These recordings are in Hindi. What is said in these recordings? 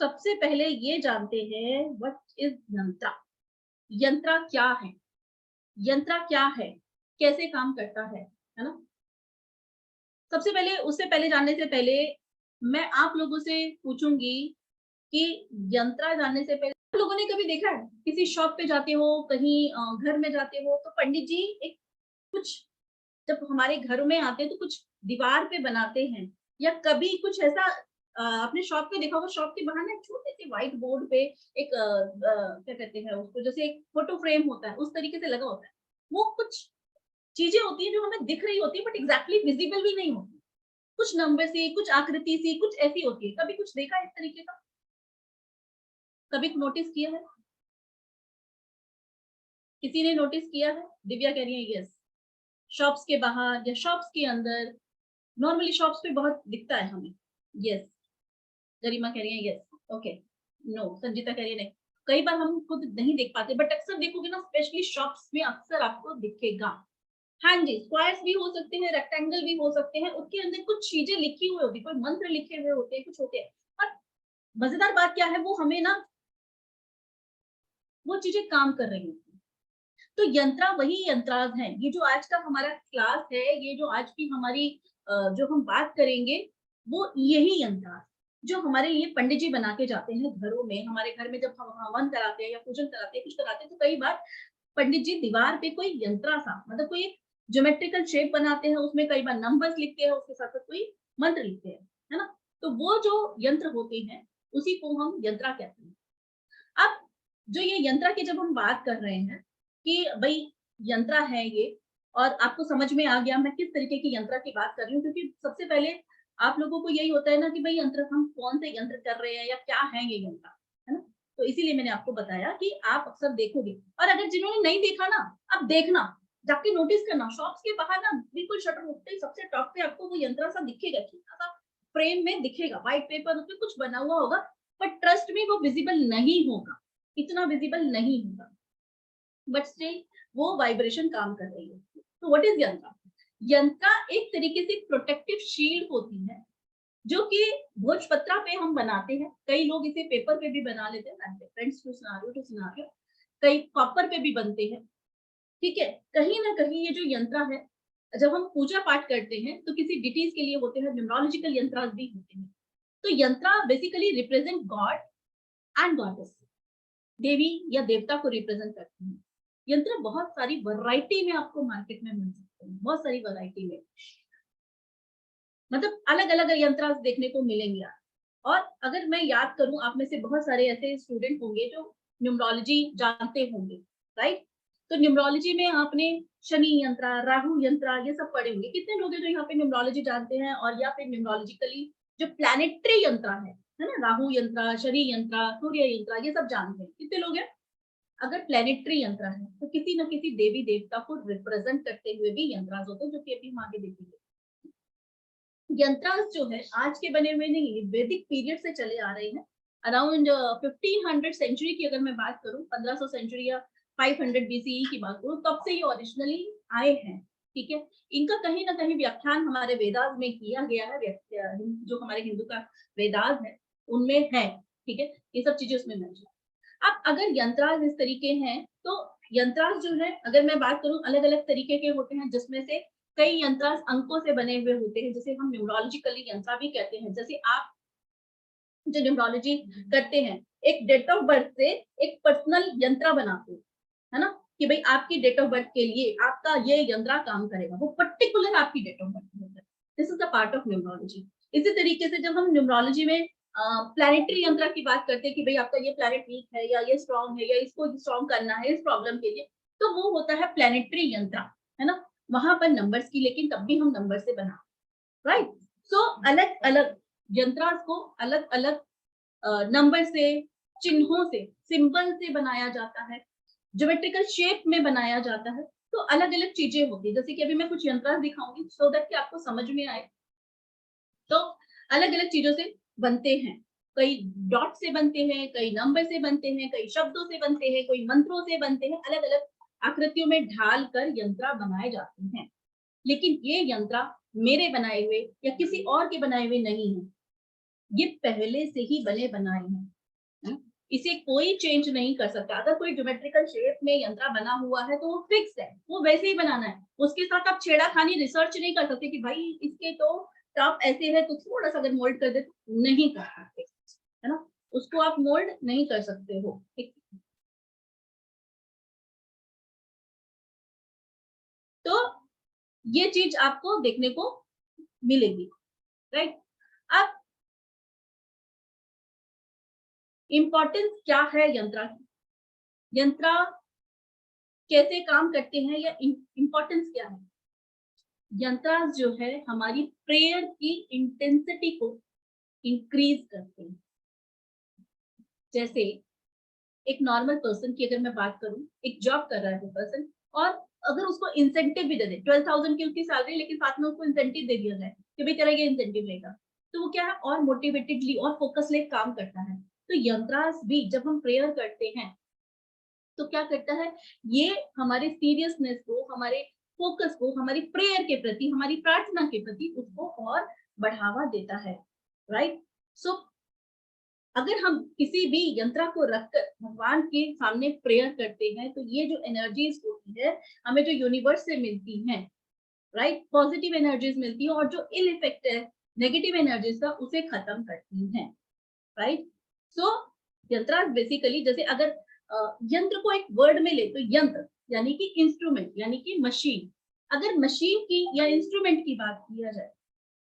सबसे पहले ये जानते हैं व्हाट इज यंत्रा। यंत्रा क्या है? यंत्रा क्या है? कैसे काम करता है ना? सबसे पहले उससे पहले जानने से पहले मैं आप लोगों से पूछूंगी कि यंत्रा जानने से पहले आप लोगों ने कभी देखा है किसी शॉप पे जाते हो, कहीं घर में जाते हो तो पंडित जी एक कुछ जब हमारे घरों में आते हैं तो कुछ दीवार पे बनाते हैं, या कभी कुछ ऐसा आपने शॉप पे देखा होगा, शॉप के बाहर ना एक छोटे से व्हाइट बोर्ड पे एक क्या कहते हैं उसको, जैसे एक फोटो फ्रेम होता है उस तरीके से लगा होता है। वो कुछ चीजें होती है जो हमें दिख रही होती है बट एग्जैक्टली विजिबल भी नहीं होती। कुछ नंबर से, कुछ आकृति से, कुछ ऐसी होती है। कभी कुछ देखा है इस तरीके का? कभी नोटिस किया है? किसी ने नोटिस किया है? दिव्या कह रही है यस। शॉप्स के बाहर या शॉप्स के अंदर, नॉर्मली शॉप्स पे बहुत दिखता है हमें। यस। गरिमा कह रही है यस। ओके। नो, संजीता कह रही है नहीं। कई बार हम खुद नहीं देख पाते बट अक्सर देखोगे ना, स्पेशली शॉप्स में अक्सर आपको दिखेगा। हाँ जी, स्क्वायर्स भी हो सकते हैं, रेक्टेंगल भी हो सकते हैं, उसके अंदर कुछ चीजें लिखी हुई होती है, कोई मंत्र लिखे हुए होते हैं, कुछ होते हैं। और मजेदार बात क्या है, वो हमें ना वो चीजें काम कर रही होती है। तो यंत्रा वही यंत्राज हैं। ये जो आज का हमारा क्लास है, ये जो आज की हमारी जो हम बात करेंगे, वो यही यंत्राज जो हमारे लिए पंडित जी बना के जाते हैं घरों में। हमारे घर में जब हम हवन कराते हैं या पूजन कराते हैं, कुछ कराते हैं, तो कई बार पंडित जी दीवार पे कोई यंत्रा सा, मतलब कोई एक ज्योमेट्रिकल शेप बनाते हैं, उसमें कई बार नंबर्स लिखते हैं, उसके साथ साथ कोई मंत्र लिखते हैं, है ना? तो वो जो यंत्र होते हैं उसी को हम यंत्रा कहते हैं। अब जो ये यंत्रा की जब हम बात कर रहे हैं कि भाई यंत्रा है ये, और आपको समझ में आ गया मैं किस तरीके की यंत्रा की बात कर रही हूँ, क्योंकि सबसे पहले आप लोगों को यही होता है ना कि भाई यंत्र हम कौन से यंत्र कर रहे हैं या क्या है ये यंत्र, है ना? तो इसीलिए मैंने आपको बताया कि आप अक्सर देखोगे, और अगर जिन्होंने नहीं देखा ना, अब देखना, जाके नोटिस करना, शॉप्स के बाहर ना बिल्कुल शटर उठते ही सबसे टॉप पे आपको वो यंत्र सा दिखेगा, छोटा सा फ्रेम में दिखेगा, व्हाइट पेपर उसमें कुछ बना हुआ होगा, बट ट्रस्ट में वो विजिबल नहीं होगा, इतना विजिबल नहीं होगा, बट स्टिल वो वाइब्रेशन काम कर रही है। तो व्हाट इज यंत्रा? यंत्रा एक तरीके से प्रोटेक्टिव शील्ड होती है, जो कि भोजपत्रा पे हम बनाते हैं। कई लोग इसे पेपर पे भी बना लेते हैं, फ्रेंड्स टू सिनेरियो, कई कॉपर पे भी बनते हैं। ठीक है, कहीं ना कहीं ये जो यंत्र है, जब हम पूजा पाठ करते हैं तो किसी डिटीज के लिए होते हैं, न्यूमरोलॉजिकल यंत्र भी होते हैं। तो यंत्र basically represent God and goddess, देवी या देवता को रिप्रेजेंट करते हैं। यंत्र बहुत सारी वैरायटी में आपको मार्केट में मिल सकते हैं, बहुत सारी वैरायटी में, मतलब अलग अलग यंत्र देखने को मिलेंगे। और अगर मैं याद करूं, आप में से बहुत सारे ऐसे स्टूडेंट होंगे जो न्यूमरोलॉजी जानते होंगे, राइट? तो न्यूमरोलॉजी में आपने शनि यंत्र, राहु यंत्र, ये सब पढ़े होंगे। कितने लोग हैं जो यहाँ पे न्यूमरोलॉजी जानते हैं, और या फिर न्यूमरोलॉजिकली जो प्लैनेटरी यंत्र है ना, राहु यंत्र, शनि यंत्र, सूर्य यंत्र, ये सब जानते हैं? कितने लोग हैं? अगर प्लैनेटरी यंत्र है तो किसी न किसी देवी देवता को रिप्रेजेंट करते हुए भी यंत्र होते हैं, जो कि अभी हम आगे देखेंगे। यंत्रास जो है आज के बने हुए नहीं, वैदिक पीरियड से चले आ रहे हैं। अराउंड 1500 सेंचुरी की अगर मैं बात करूं, 1500 सेंचुरी या 500 बीसीई की बात करूं, तब से ये ओरिजिनली आए हैं। ठीक है, इनका कहीं ना कहीं व्याख्यान हमारे वेदास में किया गया है, जो हमारे हिंदू का वेदास है उनमें है। ठीक है, ये सब चीजें उसमें मेंशन। अब अगर यंत्रास इस तरीके हैं, तो यंत्रास जो है, अगर मैं बात करूं, अलग अलग तरीके के होते हैं, जिसमें से कई यंत्रास अंकों से बने हुए होते हैं, जिसे हम न्यूमरोलॉजिकली यंत्र भी कहते हैं। जैसे आप जो न्यूमरोलॉजी करते हैं, एक डेट ऑफ बर्थ से एक पर्सनल यंत्र बनाते हैं, है ना? कि भाई आपकी डेट ऑफ बर्थ के लिए आपका ये यंत्र काम करेगा, वो पर्टिकुलर आपकी डेट ऑफ बर्थ होता है। This is the part of numerology. इसी तरीके से जब हम न्यूमरोलॉजी में प्लैनेटरी यंत्र की बात करते हैं कि भाई आपका ये प्लैनेट वीक है या ये स्ट्रांग है या इसको स्ट्रांग करना है इस प्रॉब्लम के लिए, तो वो होता है प्लैनेटरी यंत्र, है ना? वहां पर नंबर्स की, लेकिन तब भी हम नंबर से बना, राइट? सो अलग अलग यंत्रास को अलग अलग नंबर से, चिन्हों से, सिंबल से बनाया जाता है, ज्योमेट्रिकल शेप में बनाया जाता है। तो अलग अलग चीजें होती है, जैसे कि अभी मैं कुछ यंत्रास दिखाऊंगी सो दैट कि आपको समझ में आए। तो अलग अलग चीजों से बनते हैं, कई डॉट से बनते हैं, कई नंबर से बनते हैं, कई शब्दों से बनते हैं, कोई मंत्रों से बनते हैं, अलग अलग आकृतियों में ढाल कर यंत्र बनाए जाते हैं। लेकिन ये यंत्र मेरे बनाए हुए या किसी और के बनाए हुए नहीं है। ये पहले से ही बने बनाए हैं, इसे कोई चेंज नहीं कर सकता। अगर कोई ज्योमेट्रिकल शेप में यंत्र बना हुआ है तो वो फिक्स है, वो वैसे ही बनाना है। उसके साथ आप छेड़ाखानी रिसर्च नहीं कर सकते कि भाई इसके तो टॉप ऐसे है तो थोड़ा सा अगर मोल्ड कर दे तो नहीं कर सकते, है ना, उसको आप मोल्ड नहीं कर सकते हो। ठीक, तो ये चीज आपको देखने को मिलेगी, राइट। अब इंपॉर्टेंस क्या है यंत्र की, यंत्र कैसे काम करते हैं, या इंपॉर्टेंस क्या है। यंत्र जो है हमारी प्रेयर की इंटेंसिटी को इंक्रीज करते हैं। जैसे एक नॉर्मल पर्सन की अगर मैं बात करूं, एक जॉब कर रहा है वो पर्सन, और अगर उसको इंसेंटिव भी दे दे, 12,000 की उसकी सैलरी, लेकिन साथ में उसको इंसेंटिव दे दिया जाए कि भाई तेरा ये इंसेंटिव रहेगा, तो वो क्या है, और मोटिवेटेडली और फोकसली काम करता है। तो यंत्रास भी जब हम प्रेयर करते हैं तो क्या करता है, ये हमारे सीरियसनेस को, हमारे फोकस को, हमारी प्रेयर के प्रति, हमारी प्रार्थना के प्रति उसको और बढ़ावा देता है, राइट। सो अगर हम किसी भी यंत्र को रखकर भगवान के सामने प्रेयर करते हैं तो ये जो एनर्जीज होती है हमें जो यूनिवर्स से मिलती हैं, राइट, पॉजिटिव एनर्जीज मिलती है, और जो इल इफेक्ट है नेगेटिव एनर्जीज का उसे खत्म करती हैं, राइट। सो यंत्र बेसिकली, जैसे अगर यंत्र को एक वर्ड में ले तो यंत्र यानी कि इंस्ट्रूमेंट यानी कि मशीन। अगर मशीन की या इंस्ट्रूमेंट की बात किया जाए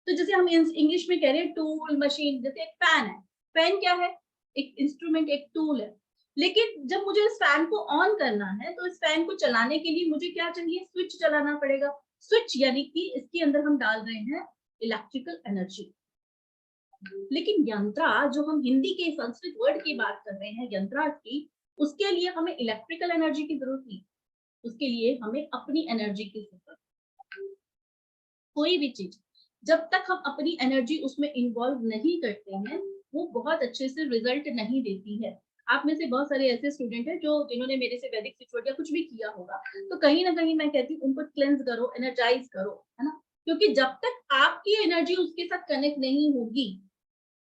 तो जैसे हम इंग्लिश में कह रहे हैं टूल मशीन, जैसे एक फैन है, फैन क्या है, एक इंस्ट्रूमेंट, एक टूल है। लेकिन जब मुझे इस फैन को ऑन करना है तो इस फैन को चलाने के लिए मुझे क्या चाहिए, स्विच चलाना पड़ेगा। स्विच यानी कि इसके अंदर हम डाल रहे हैं इलेक्ट्रिकल एनर्जी। लेकिन यंत्रा, जो हम हिंदी के संस्कृत वर्ड की बात कर रहे हैं यंत्रा की, उसके लिए हमें इलेक्ट्रिकल एनर्जी की जरूरत नहीं, उसके लिए हमें अपनी एनर्जी की जरूरत। कोई भी चीज जब तक हम अपनी एनर्जी उसमें इन्वॉल्व नहीं करते हैं वो बहुत अच्छे से रिजल्ट नहीं देती है। आप में से बहुत सारे ऐसे स्टूडेंट हैं जो जिन्होंने मेरे से वैदिक सिचुएट या कुछ भी किया होगा, तो कहीं ना कहीं मैं कहती हूँ उनको क्लेंस करो, एनर्जाइज करो, है ना, क्योंकि जब तक आपकी एनर्जी उसके साथ कनेक्ट नहीं होगी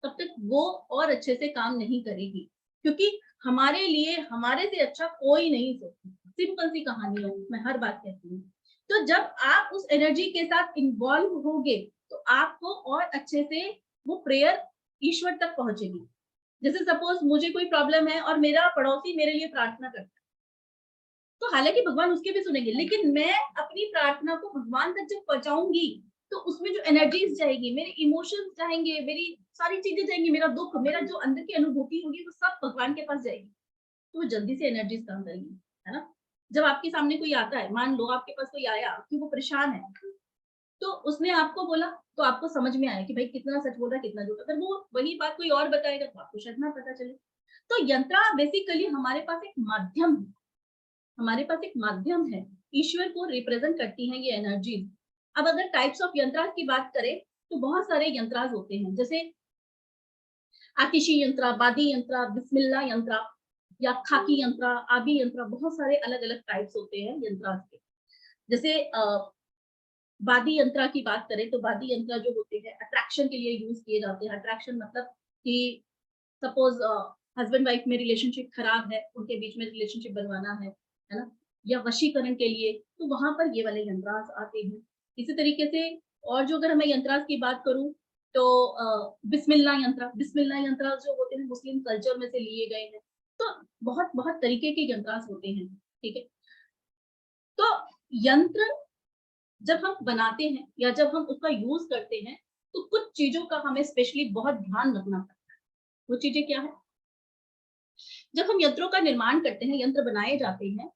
तब तक वो और अच्छे से काम नहीं करेगी, क्योंकि हमारे लिए हमारे से अच्छा कोई नहीं सोचता। सिंपल सी कहानी है, मैं हर बात कहती हूँ। तो जब आप उस एनर्जी के साथ इन्वॉल्व होगे तो आपको और अच्छे से वो प्रेयर ईश्वर तक पहुंचेगी। जैसे सपोज मुझे कोई प्रॉब्लम है और मेरा पड़ोसी मेरे लिए प्रार्थना करता है, तो हालांकि भगवान उसके भी सुनेंगे, लेकिन मैं अपनी प्रार्थना को भगवान तक जब पहुंचाऊंगी तो उसमें जो एनर्जीज जाएगी, मेरे इमोशंस जाएंगे, मेरी सारी चीजें जाएंगी, मेरा दुख, मेरा जो अंदर की अनुभूति होगी वो सब भगवान के पास जाएगी, तो वो जल्दी से एनर्जीज काम करेगी, है ना। जब आपके सामने कोई आता है, मान लो आपके पास कोई आया कि वो परेशान है, तो उसने आपको बोला तो आपको समझ में आया कि भाई कितना सच बोल रहा है कितना झूठ। अगर वो वही बात कोई और बताएगा तो आपको शायद ना पता चले। तो यंत्र बेसिकली हमारे पास एक माध्यम है, हमारे पास एक माध्यम है, ईश्वर को रिप्रेजेंट करती हैं ये एनर्जीज। अब अगर टाइप्स ऑफ यंत्र की बात करें तो बहुत सारे यंत्र होते हैं, जैसे आतिशी यंत्र, बादी यंत्र, बिस्मिल्ला यंत्र, या खाकी यंत्र, आदि यंत्र, बहुत सारे अलग अलग टाइप्स होते हैं यंत्र के। जैसे वादी यंत्र की बात करें तो वादी यंत्र जो होते हैं अट्रैक्शन के लिए यूज किए जाते हैं। अट्रैक्शन मतलब कि सपोज हस्बैंड वाइफ में रिलेशनशिप खराब है, उनके बीच में रिलेशनशिप बनवाना है ना, या वशीकरण के लिए, तो वहां पर ये वाले यंत्रास आते हैं। इसी तरीके से और जो अगर मैं यंत्रास की बात करूं तो बिस्मिल्ला यंत्र जो होते हैं मुस्लिम कल्चर में से लिए गए हैं। तो बहुत बहुत तरीके के यंत्रास होते हैं, ठीक है। तो यंत्र जब हम बनाते हैं या जब हम उसका यूज करते हैं तो कुछ चीजों का हमें स्पेशली बहुत ध्यान रखना पड़ता है। वो चीजें क्या है, जब हम यंत्रों का निर्माण करते हैं, यंत्र बनाए जाते हैं,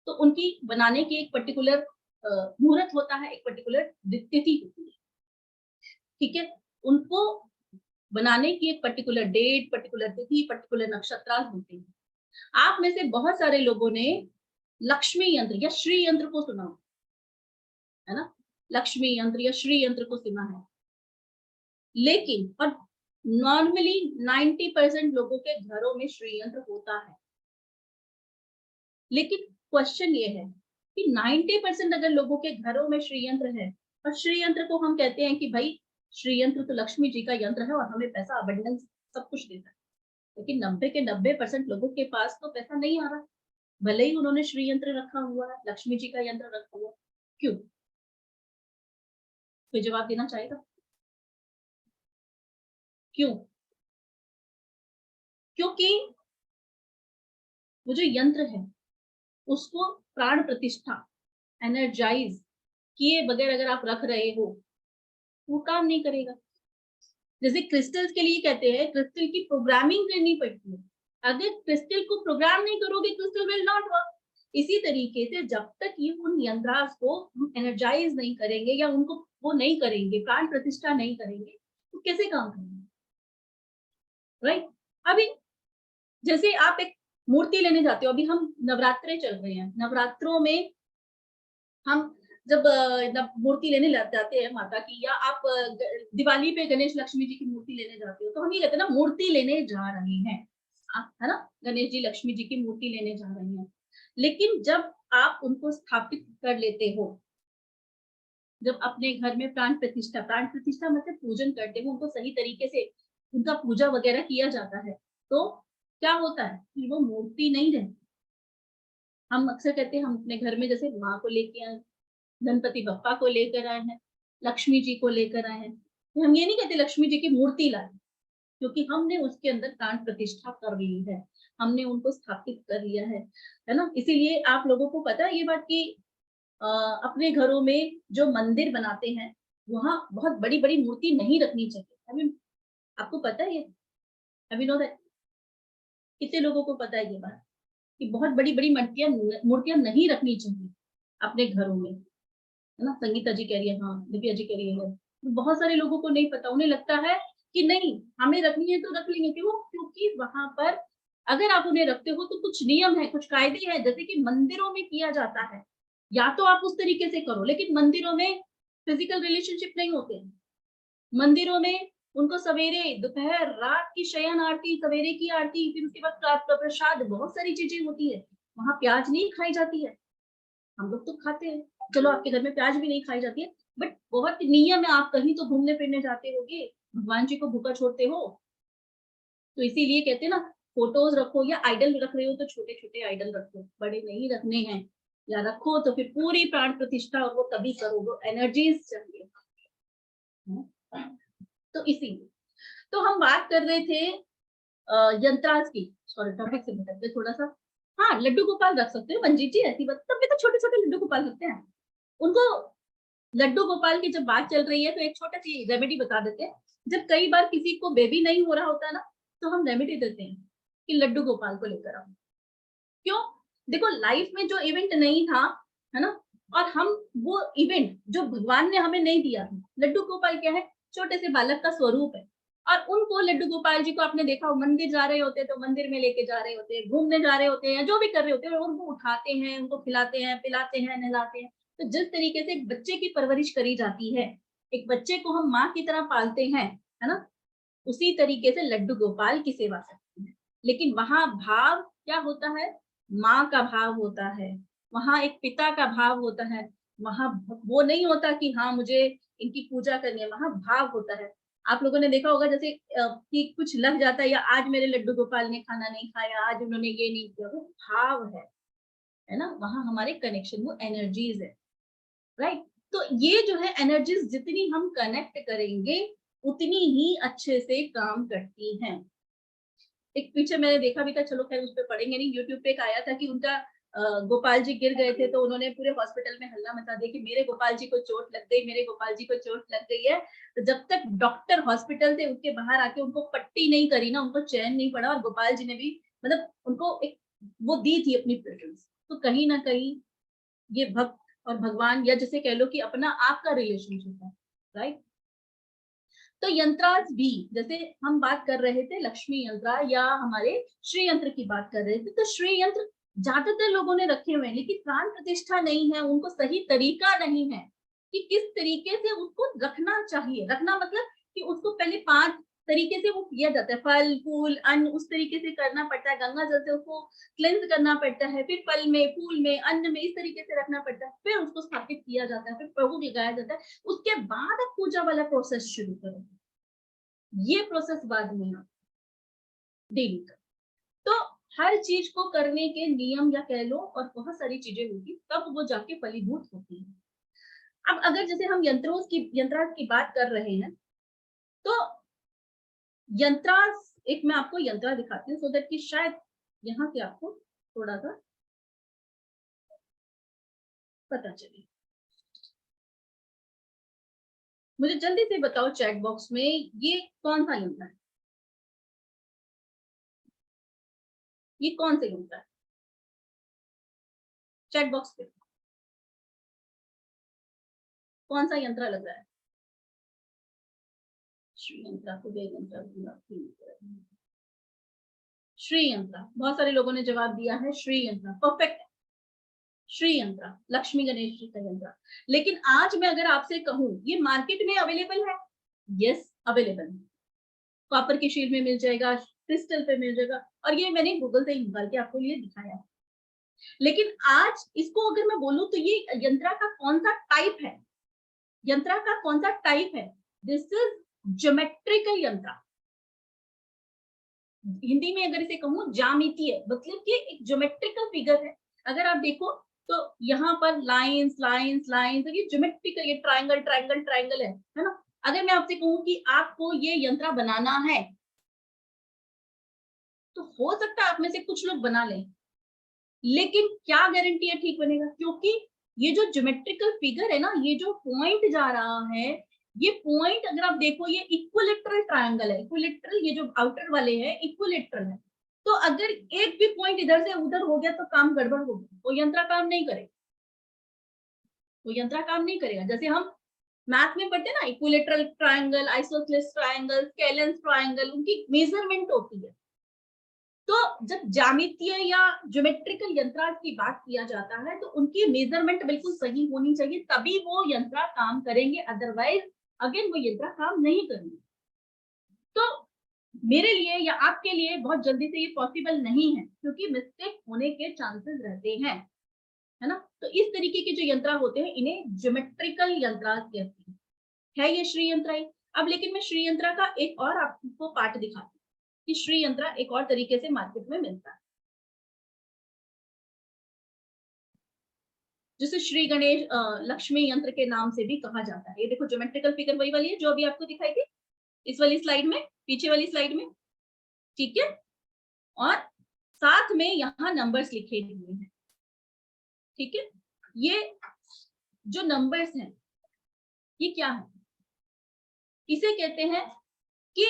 तो उनकी बनाने की एक पर्टिकुलर मुहूर्त होता है, एक पर्टिकुलर तिथि होती है, ठीक है। उनको बनाने की एक पर्टिकुलर डेट, पर्टिकुलर तिथि, पर्टिकुलर नक्षत्र होते हैं। आप में से बहुत सारे लोगों ने लक्ष्मी यंत्र या श्री यंत्र को सुना, है ना, लक्ष्मी यंत्र या श्री यंत्र को सुना है, लेकिन और नॉर्मली 90% लोगों के घरों में श्री यंत्र होता है। लेकिन क्वेश्चन ये है कि 90% अगर लोगों के घरों में श्री यंत्र है, और श्री यंत्र को हम कहते हैं कि भाई श्री यंत्र तो लक्ष्मी जी का यंत्र है और हमें पैसा अबंडेंस सब कुछ देता है, लेकिन 90 के 90% लोगों के पास तो पैसा नहीं आ रहा, भले ही उन्होंने श्री यंत्र रखा हुआ है, लक्ष्मी जी का यंत्र रखा हुआ है। क्यों? कोई जवाब देना चाहेगा? क्यों? क्योंकि वो जो यंत्र है उसको प्राण प्रतिष्ठा एनर्जाइज किए बगैर अगर आप रख रहे हो, वो काम नहीं करेगा। जैसे क्रिस्टल्स के लिए कहते हैं क्रिस्टल की प्रोग्रामिंग करनी पड़ती है, अगर क्रिस्टल को प्रोग्राम नहीं करोगे क्रिस्टल विल नॉट वर्क। इसी तरीके से जब तक ये उन यंत्रास को एनर्जाइज नहीं करेंगे या उनको वो नहीं करेंगे, प्राण प्रतिष्ठा नहीं करेंगे, तो कैसे काम करेंगे, राइट? अभी जैसे आप एक मूर्ति लेने जाते हो, अभी हम नवरात्रे चल रहे हैं, नवरात्रों में हम जब मूर्ति लेने लग जाते हैं माता की, या आप दिवाली पे गणेश लक्ष्मी जी की मूर्ति लेने जाते हो, तो हम ये कहते हैं ना मूर्ति लेने जा रहे हैं, है ना, गणेश जी लक्ष्मी जी की मूर्ति लेने जा रहे हैं। लेकिन जब आप उनको स्थापित कर लेते हो, जब अपने घर में प्राण प्रतिष्ठा मतलब पूजन करते हो, उनको सही तरीके से उनका पूजा वगैरह किया जाता है, तो क्या होता है कि वो मूर्ति नहीं रहती। हम अक्सर कहते हैं हम अपने घर में जैसे माँ को लेके आए, गणपति बप्पा को लेकर आए हैं, लक्ष्मी जी को लेकर आए हैं, तो हम ये नहीं कहते लक्ष्मी जी की मूर्ति लाए, क्योंकि हमने उसके अंदर प्राण प्रतिष्ठा कर ली है, हमने उनको स्थापित कर लिया है ना। इसीलिए आप लोगों को पता है ये बात कि अपने घरों में जो मंदिर बनाते हैं वहां बहुत बड़ी बड़ी मूर्ति नहीं रखनी चाहिए। अभी आपको पता है ये, अभी नो दैट, कितने लोगों को पता है ये बात कि बहुत बड़ी बड़ी मूर्तियां नहीं रखनी चाहिए अपने घरों में, है ना। संगीता जी कह रही है, हाँ दिव्या जी कह रही है, तो बहुत सारे लोगों को नहीं पता, उन्हें लगता है कि नहीं हमें रखनी है तो रख लेंगे। क्यों? क्योंकि वहां पर अगर आप उन्हें रखते हो तो कुछ नियम है, कुछ कायदे हैं, जैसे कि मंदिरों में किया जाता है, या तो आप उस तरीके से करो, लेकिन मंदिरों में फिजिकल रिलेशनशिप नहीं होते। मंदिरों में उनको सवेरे दोपहर रात की शयन आरती, सवेरे की आरती, फिर उसके बाद प्रसाद, बहुत सारी चीजें होती है। वहां प्याज नहीं खाई जाती है, हम लोग तो खाते हैं, चलो आपके घर में प्याज भी नहीं खाई जाती है, बट बहुत नियम है। आप कहीं तो घूमने फिरने जाते होगे, भगवान जी को भूखा छोड़ते हो, तो इसीलिए कहते हैं ना फोटोज रखो, या आइडल रख रहे हो तो छोटे छोटे आइडल रखो, बड़े नहीं रखने हैं, या रखो तो फिर पूरी प्राण प्रतिष्ठा, और वो तभी करो, वो एनर्जीज चाहिए। तो इसीलिए तो हम बात कर रहे थे यंत्राज की, सॉरी टॉपिक से भटकते थोड़ा सा। हाँ, लड्डू गोपाल रख सकते हो मंजीत जी, ऐसी बात, तब भी तो छोटे छोटे लड्डू गोपाल रखते हैं उनको। लड्डू गोपाल की जब बात चल रही है तो एक छोटा सी रेमेडी बता देते हैं। जब कई बार किसी को बेबी नहीं हो रहा होता ना, तो हम रेमेडी देते हैं कि लड्डू गोपाल को लेकर आओ। क्यों? देखो लाइफ में जो इवेंट नहीं था, है ना, और हम वो इवेंट जो भगवान ने हमें नहीं दिया, लड्डू गोपाल क्या है, छोटे से बालक का स्वरूप है। और उनको लड्डू गोपाल जी को आपने देखा हो, मंदिर जा रहे होते हैं तो मंदिर में लेके जा रहे होते हैं, घूमने जा रहे होते हैं, जो भी कर रहे होते हैं, उनको उठाते हैं, उनको खिलाते हैं, पिलाते हैं, नहलाते हैं। तो जिस तरीके से एक बच्चे की परवरिश करी जाती है, एक बच्चे को हम माँ की तरह पालते हैं, है ना, उसी तरीके से लड्डू गोपाल की सेवा करते हैं। लेकिन वहां भाव क्या होता है, माँ का भाव होता है, वहां एक पिता का भाव होता है, वहां वो नहीं होता कि हाँ मुझे इनकी पूजा करनी है, वहां भाव होता है। आप लोगों ने देखा होगा जैसे कि कुछ लग जाता है, या आज मेरे लड्डू गोपाल ने खाना नहीं खाया, आज उन्होंने ये नहीं किया, वो भाव है ना, वहां हमारे कनेक्शन, वो एनर्जीज है, राइट। तो ये जो है एनर्जीज जितनी हम कनेक्ट करेंगे उतनी ही अच्छे से काम करती हैं। एक पीछे मैंने देखा भी था, चलो खैर उस पर पढ़ेंगे नहीं, यूट्यूब पे एक आया था कि उनका गोपाल जी गिर गए थे, तो उन्होंने पूरे हॉस्पिटल में हल्ला मचा दिया कि मेरे गोपाल जी को चोट लग गई, मेरे गोपाल जी को चोट लग गई है। तो जब तक डॉक्टर हॉस्पिटल से उनके बाहर आके उनको पट्टी नहीं करी ना, उनको चैन नहीं पड़ा, और गोपाल जी ने भी मतलब उनको एक वो दी थी अपनी प्रेजेंस। तो कहीं ना कहीं ये भक्त और भगवान, या जैसे कह लो कि अपना आपका रिलेशनशिप है, राइट। तो यंत्रास भी, जैसे हम बात कर रहे थे लक्ष्मी यंत्र या हमारे श्री यंत्र की बात कर रहे थे, तो श्री यंत्र ज्यादातर लोगों ने रखे हुए हैं, लेकिन प्राण प्रतिष्ठा नहीं है, उनको सही तरीका नहीं है कि किस तरीके से उसको रखना चाहिए। रखना मतलब कि उसको पहले 5 तरीके से वो किया जाता है, फल फूल अन्न उस तरीके से करना पड़ता है, गंगा जल से उसको क्लेंज करना पड़ता है, फिर फल में फूल में अन्न में इस तरीके से रखना पड़ता है, फिर उसको स्थापित किया जाता है, फिर प्रभु लगाया जाता है, उसके बाद आप पूजा वाला प्रोसेस शुरू करो। ये प्रोसेस बाद में आप डेली का। तो हर चीज को करने के नियम या कह लो और बहुत सारी चीजें होगी, तब वो जाके फलीभूत होती है। अब अगर जैसे हम यंत्रांश की बात कर रहे हैं, तो यंत्रांश एक मैं आपको यंत्रा दिखाती हूँ, सो दैट कि शायद यहाँ से आपको थोड़ा सा पता चले। मुझे जल्दी से बताओ चैट बॉक्स में, ये कौन सा यंत्र है? ये कौन सा यंत्र है? चैट बॉक्स पे कौन सा यंत्र लग रहा है? श्री यंत्र, कुबेर यंत्र, श्री यंत्र। बहुत सारे लोगों ने जवाब दिया है श्री यंत्र, परफेक्ट। श्री यंत्र लक्ष्मी गणेश जी का यंत्र। लेकिन आज मैं अगर आपसे कहूं ये मार्केट में अवेलेबल है? यस, अवेलेबल है। कॉपर की शीट में मिल जाएगा, क्रिस्टल पे मिल जाएगा, और ये मैंने गूगल से ही निकाल के आपको ये दिखाया है। लेकिन आज इसको अगर मैं बोलूं तो ये यंत्र का कौन सा टाइप है? यंत्र का कौन सा टाइप है? दिस इज ज्योमेट्रिकल यंत्र। हिंदी में अगर इसे कहूं ज्यामितीय, मतलब कि एक ज्योमेट्रिकल फिगर है। अगर आप देखो तो यहाँ पर लाइंस लाइंस लाइंस, ये ज्योमेट्रिकल, ये ट्रायंगल ट्रायंगल ट्रायंगल है ना। अगर मैं आपसे कहूं कि आपको ये यंत्र बनाना है, तो हो सकता है आप में से कुछ लोग बना लें, लेकिन क्या गारंटी है ठीक बनेगा? क्योंकि ये जो ज्योमेट्रिकल फिगर है ना, ये जो पॉइंट जा रहा है, ये पॉइंट अगर आप देखो ये इक्विलेटरल ट्रायंगल है। इक्विलेटरल, ये जो आउटर वाले हैं इक्विलेटरल है। तो अगर एक भी पॉइंट इधर से उधर हो गया तो काम गड़बड़ हो गया, वो यंत्र काम नहीं करेगा। वो यंत्र काम नहीं करेगा। जैसे हम मैथ में पढ़ते हैं ना, equilateral triangle, isosceles triangle, scalene triangle, उनकी मेजरमेंट होती है। तो जब ज्यामितीय या ज्योमेट्रिकल यंत्र की बात किया जाता है, तो उनकी मेजरमेंट बिल्कुल सही होनी चाहिए, तभी वो यंत्र काम करेंगे, अदरवाइज अगेन वो यंत्र काम नहीं करेंगे। तो मेरे लिए या आपके लिए बहुत जल्दी से ये पॉसिबल नहीं है, क्योंकि मिस्टेक होने के चांसेस रहते हैं, है ना। तो इस तरीके के जो यंत्र होते हैं इन्हें ज्योमेट्रिकल यंत्र कहते हैं। है ये श्री यंत्र। अब लेकिन मैं श्री यंत्र का एक और आपको पार्ट दिखाती हूँ कि श्री यंत्र एक और तरीके से मार्केट में मिलता है, जिसे श्री गणेश लक्ष्मी यंत्र के नाम से भी कहा जाता है। ये देखो ज्योमेट्रिकल फिगर वही वाली है जो अभी आपको दिखाई थी इस वाली स्लाइड में, पीछे वाली स्लाइड में, ठीक है। और साथ में यहाँ नंबर्स लिखे हुए हैं, ठीक है। ये जो नंबर्स हैं ये क्या है? इसे कहते हैं कि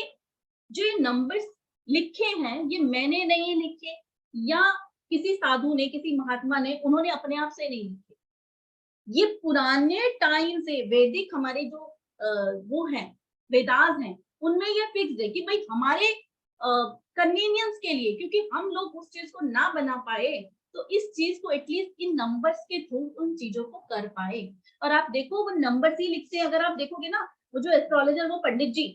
जो ये नंबर्स लिखे हैं ये मैंने नहीं लिखे, या किसी साधु ने, किसी महात्मा ने, उन्होंने अपने आप से नहीं लिखे। ये पुराने टाइम से वैदिक हमारे जो वो हैं, वेदास हैं, उनमें ये फिक्स है कि भाई हमारे कन्वीनियंस के लिए, क्योंकि हम लोग उस चीज को ना बना पाए, तो इस चीज को एटलीस्ट इन नंबर्स के थ्रू उन चीजों को कर पाए। और आप देखो वो नंबर्स ही लिखते हैं। अगर आप देखोगे ना, वो जो एस्ट्रोलॉजर, वो पंडित जी,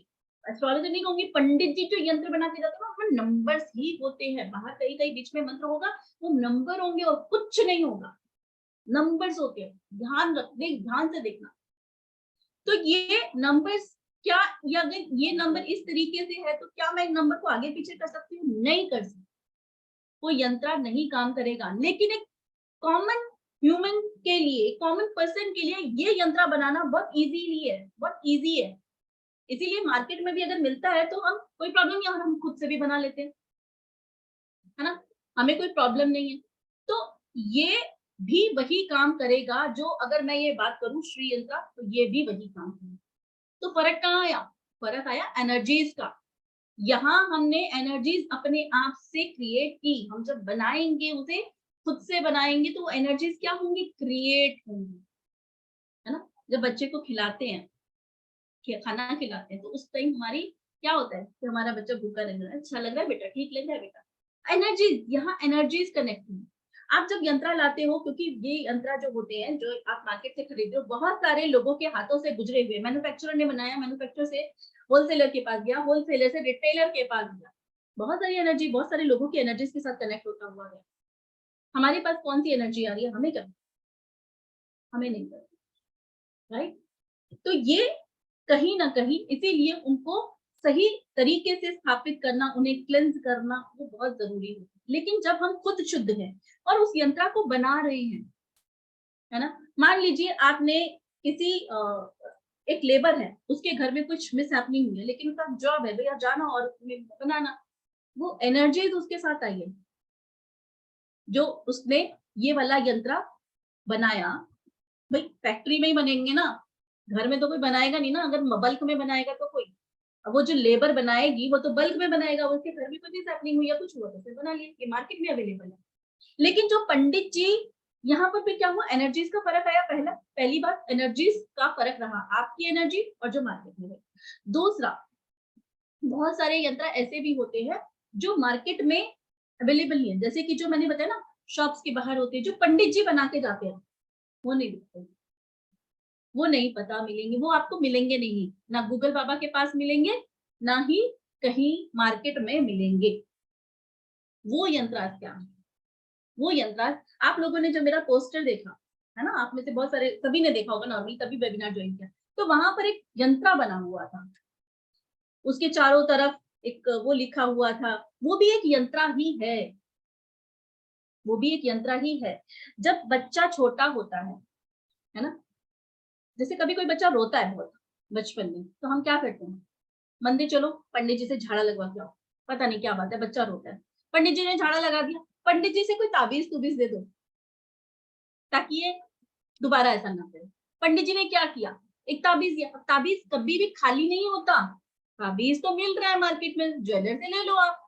एस्ट्रोलॉजर नहीं कहूंगी, पंडित जी जो यंत्र बना के जाते हैं उसमें नंबर्स ही होते हैं। बाहर कहीं कहीं बीच में मंत्र होगा, वो नंबर होंगे और कुछ नहीं होगा, नंबर्स होते हैं। ध्यान रख, ध्यान से देखना। तो ये नंबर्स क्या, या अगर ये नंबर इस तरीके से है तो क्या मैं नंबर को आगे पीछे कर सकती हूँ? नहीं कर सकती, वो यंत्र नहीं काम करेगा। लेकिन एक कॉमन ह्यूमन के लिए, कॉमन पर्सन के लिए ये यंत्र बनाना बहुत इजीली है, बहुत इजी है। इसीलिए मार्केट में भी अगर मिलता है तो हम कोई प्रॉब्लम नहीं, हम खुद से भी बना लेते हैं, है ना, हमें कोई प्रॉब्लम नहीं है। तो ये भी वही काम करेगा जो, अगर मैं ये बात करूं श्री यंत्र, तो ये भी वही काम करेगा। तो फर्क कहाँ आया? फर्क आया एनर्जीज का। यहाँ हमने एनर्जीज अपने आप से क्रिएट की। हम जब बनाएंगे उसे, खुद से बनाएंगे, तो वो एनर्जीज क्या होंगी? क्रिएट होंगी, है ना। जब बच्चे को खिलाते हैं, खाना खिलाते हैं, तो उस टाइम हमारी क्या होता है कि हमारा बच्चा भूखा लग रहा है, अच्छा लग रहा है बेटा, ठीक लग रहा है बेटा, एनर्जीज, यहाँ एनर्जीज कनेक्ट हुई। आप जब यंत्र लाते हो, क्योंकि ये यंत्र जो होते हैं जो आप मार्केट से खरीदते हो, बहुत सारे लोगों के हाथों से गुजरे हुए, मैन्युफैक्चरर ने बनाया, मैन्युफैक्चरर से होलसेलर के पास गया, होलसेलर से रिटेलर के पास गया, बहुत सारी एनर्जी, बहुत सारे लोगों की एनर्जीज के साथ कनेक्ट होता हुआ है। हमारे पास कौन सी एनर्जी आ रही है, हमें क्या, हमें नहीं पता, राइट। तो ये कहीं ना कहीं इसीलिए उनको सही तरीके से स्थापित करना, उन्हें क्लेंस करना वो बहुत जरूरी है। लेकिन जब हम खुद शुद्ध हैं और उस यंत्र को बना रहे हैं, है ना, मान लीजिए आपने किसी एक लेबर है, उसके घर में कुछ मिस हैपनिंग हुई है, लेकिन उसका जॉब है भैया जाना और बनाना, वो एनर्जी उसके साथ आई है, जो उसने ये वाला यंत्र बनाया। भाई फैक्ट्री में ही बनेंगे ना, घर में तो कोई बनाएगा नहीं ना, अगर बल्क में बनाएगा तो कोई, अब वो जो लेबर बनाएगी वो तो बल्क में बनाएगा, उसके घर में कोई भी सैपलिंग हुई या कुछ हुआ तो फिर बना लिया, ये मार्केट में अवेलेबल है। लेकिन जो पंडित जी, यहाँ पर भी क्या हुआ, एनर्जीज का फर्क आया, पहली बात एनर्जीज का फर्क रहा, आपकी एनर्जी और जो मार्केट में है। दूसरा, बहुत सारे यंत्र ऐसे भी होते हैं जो मार्केट में अवेलेबल नहीं है, जैसे कि जो मैंने बताया ना शॉप्स के बाहर होते हैं, जो पंडित जी बना के जाते हैं, वो नहीं दिखते, वो नहीं पता मिलेंगे, वो आपको मिलेंगे नहीं, ना गूगल बाबा के पास मिलेंगे, ना ही कहीं मार्केट में मिलेंगे। वो यंत्र क्या है, वो यंत्र आप लोगों ने जब मेरा पोस्टर देखा है ना, आप में से बहुत सारे, सभी ने देखा होगा नॉर्मली, तभी वेबिनार ज्वाइन किया, तो वहां पर एक यंत्र बना हुआ था, उसके चारों तरफ एक वो लिखा हुआ था, वो भी एक यंत्र ही है, वो भी एक यंत्र ही है। जब बच्चा छोटा होता है ना, जैसे कभी कोई बच्चा रोता है बहुत बचपन में, तो हम क्या करते हैं, मंदिर चलो पंडित जी से झाड़ा लगवा के आओ, पता नहीं क्या बात है बच्चा रोता है, पंडित जी ने झाड़ा लगा दिया, पंडित जी से कोई ताबीज तुबीज दे दो ताकि ये दोबारा ऐसा ना करे। पंडित जी ने क्या किया, एक ताबीज दिया, ताबीज कभी भी खाली नहीं होता, ताबीज तो मिल रहा है मार्केट में, ज्वेलर से ले लो आप,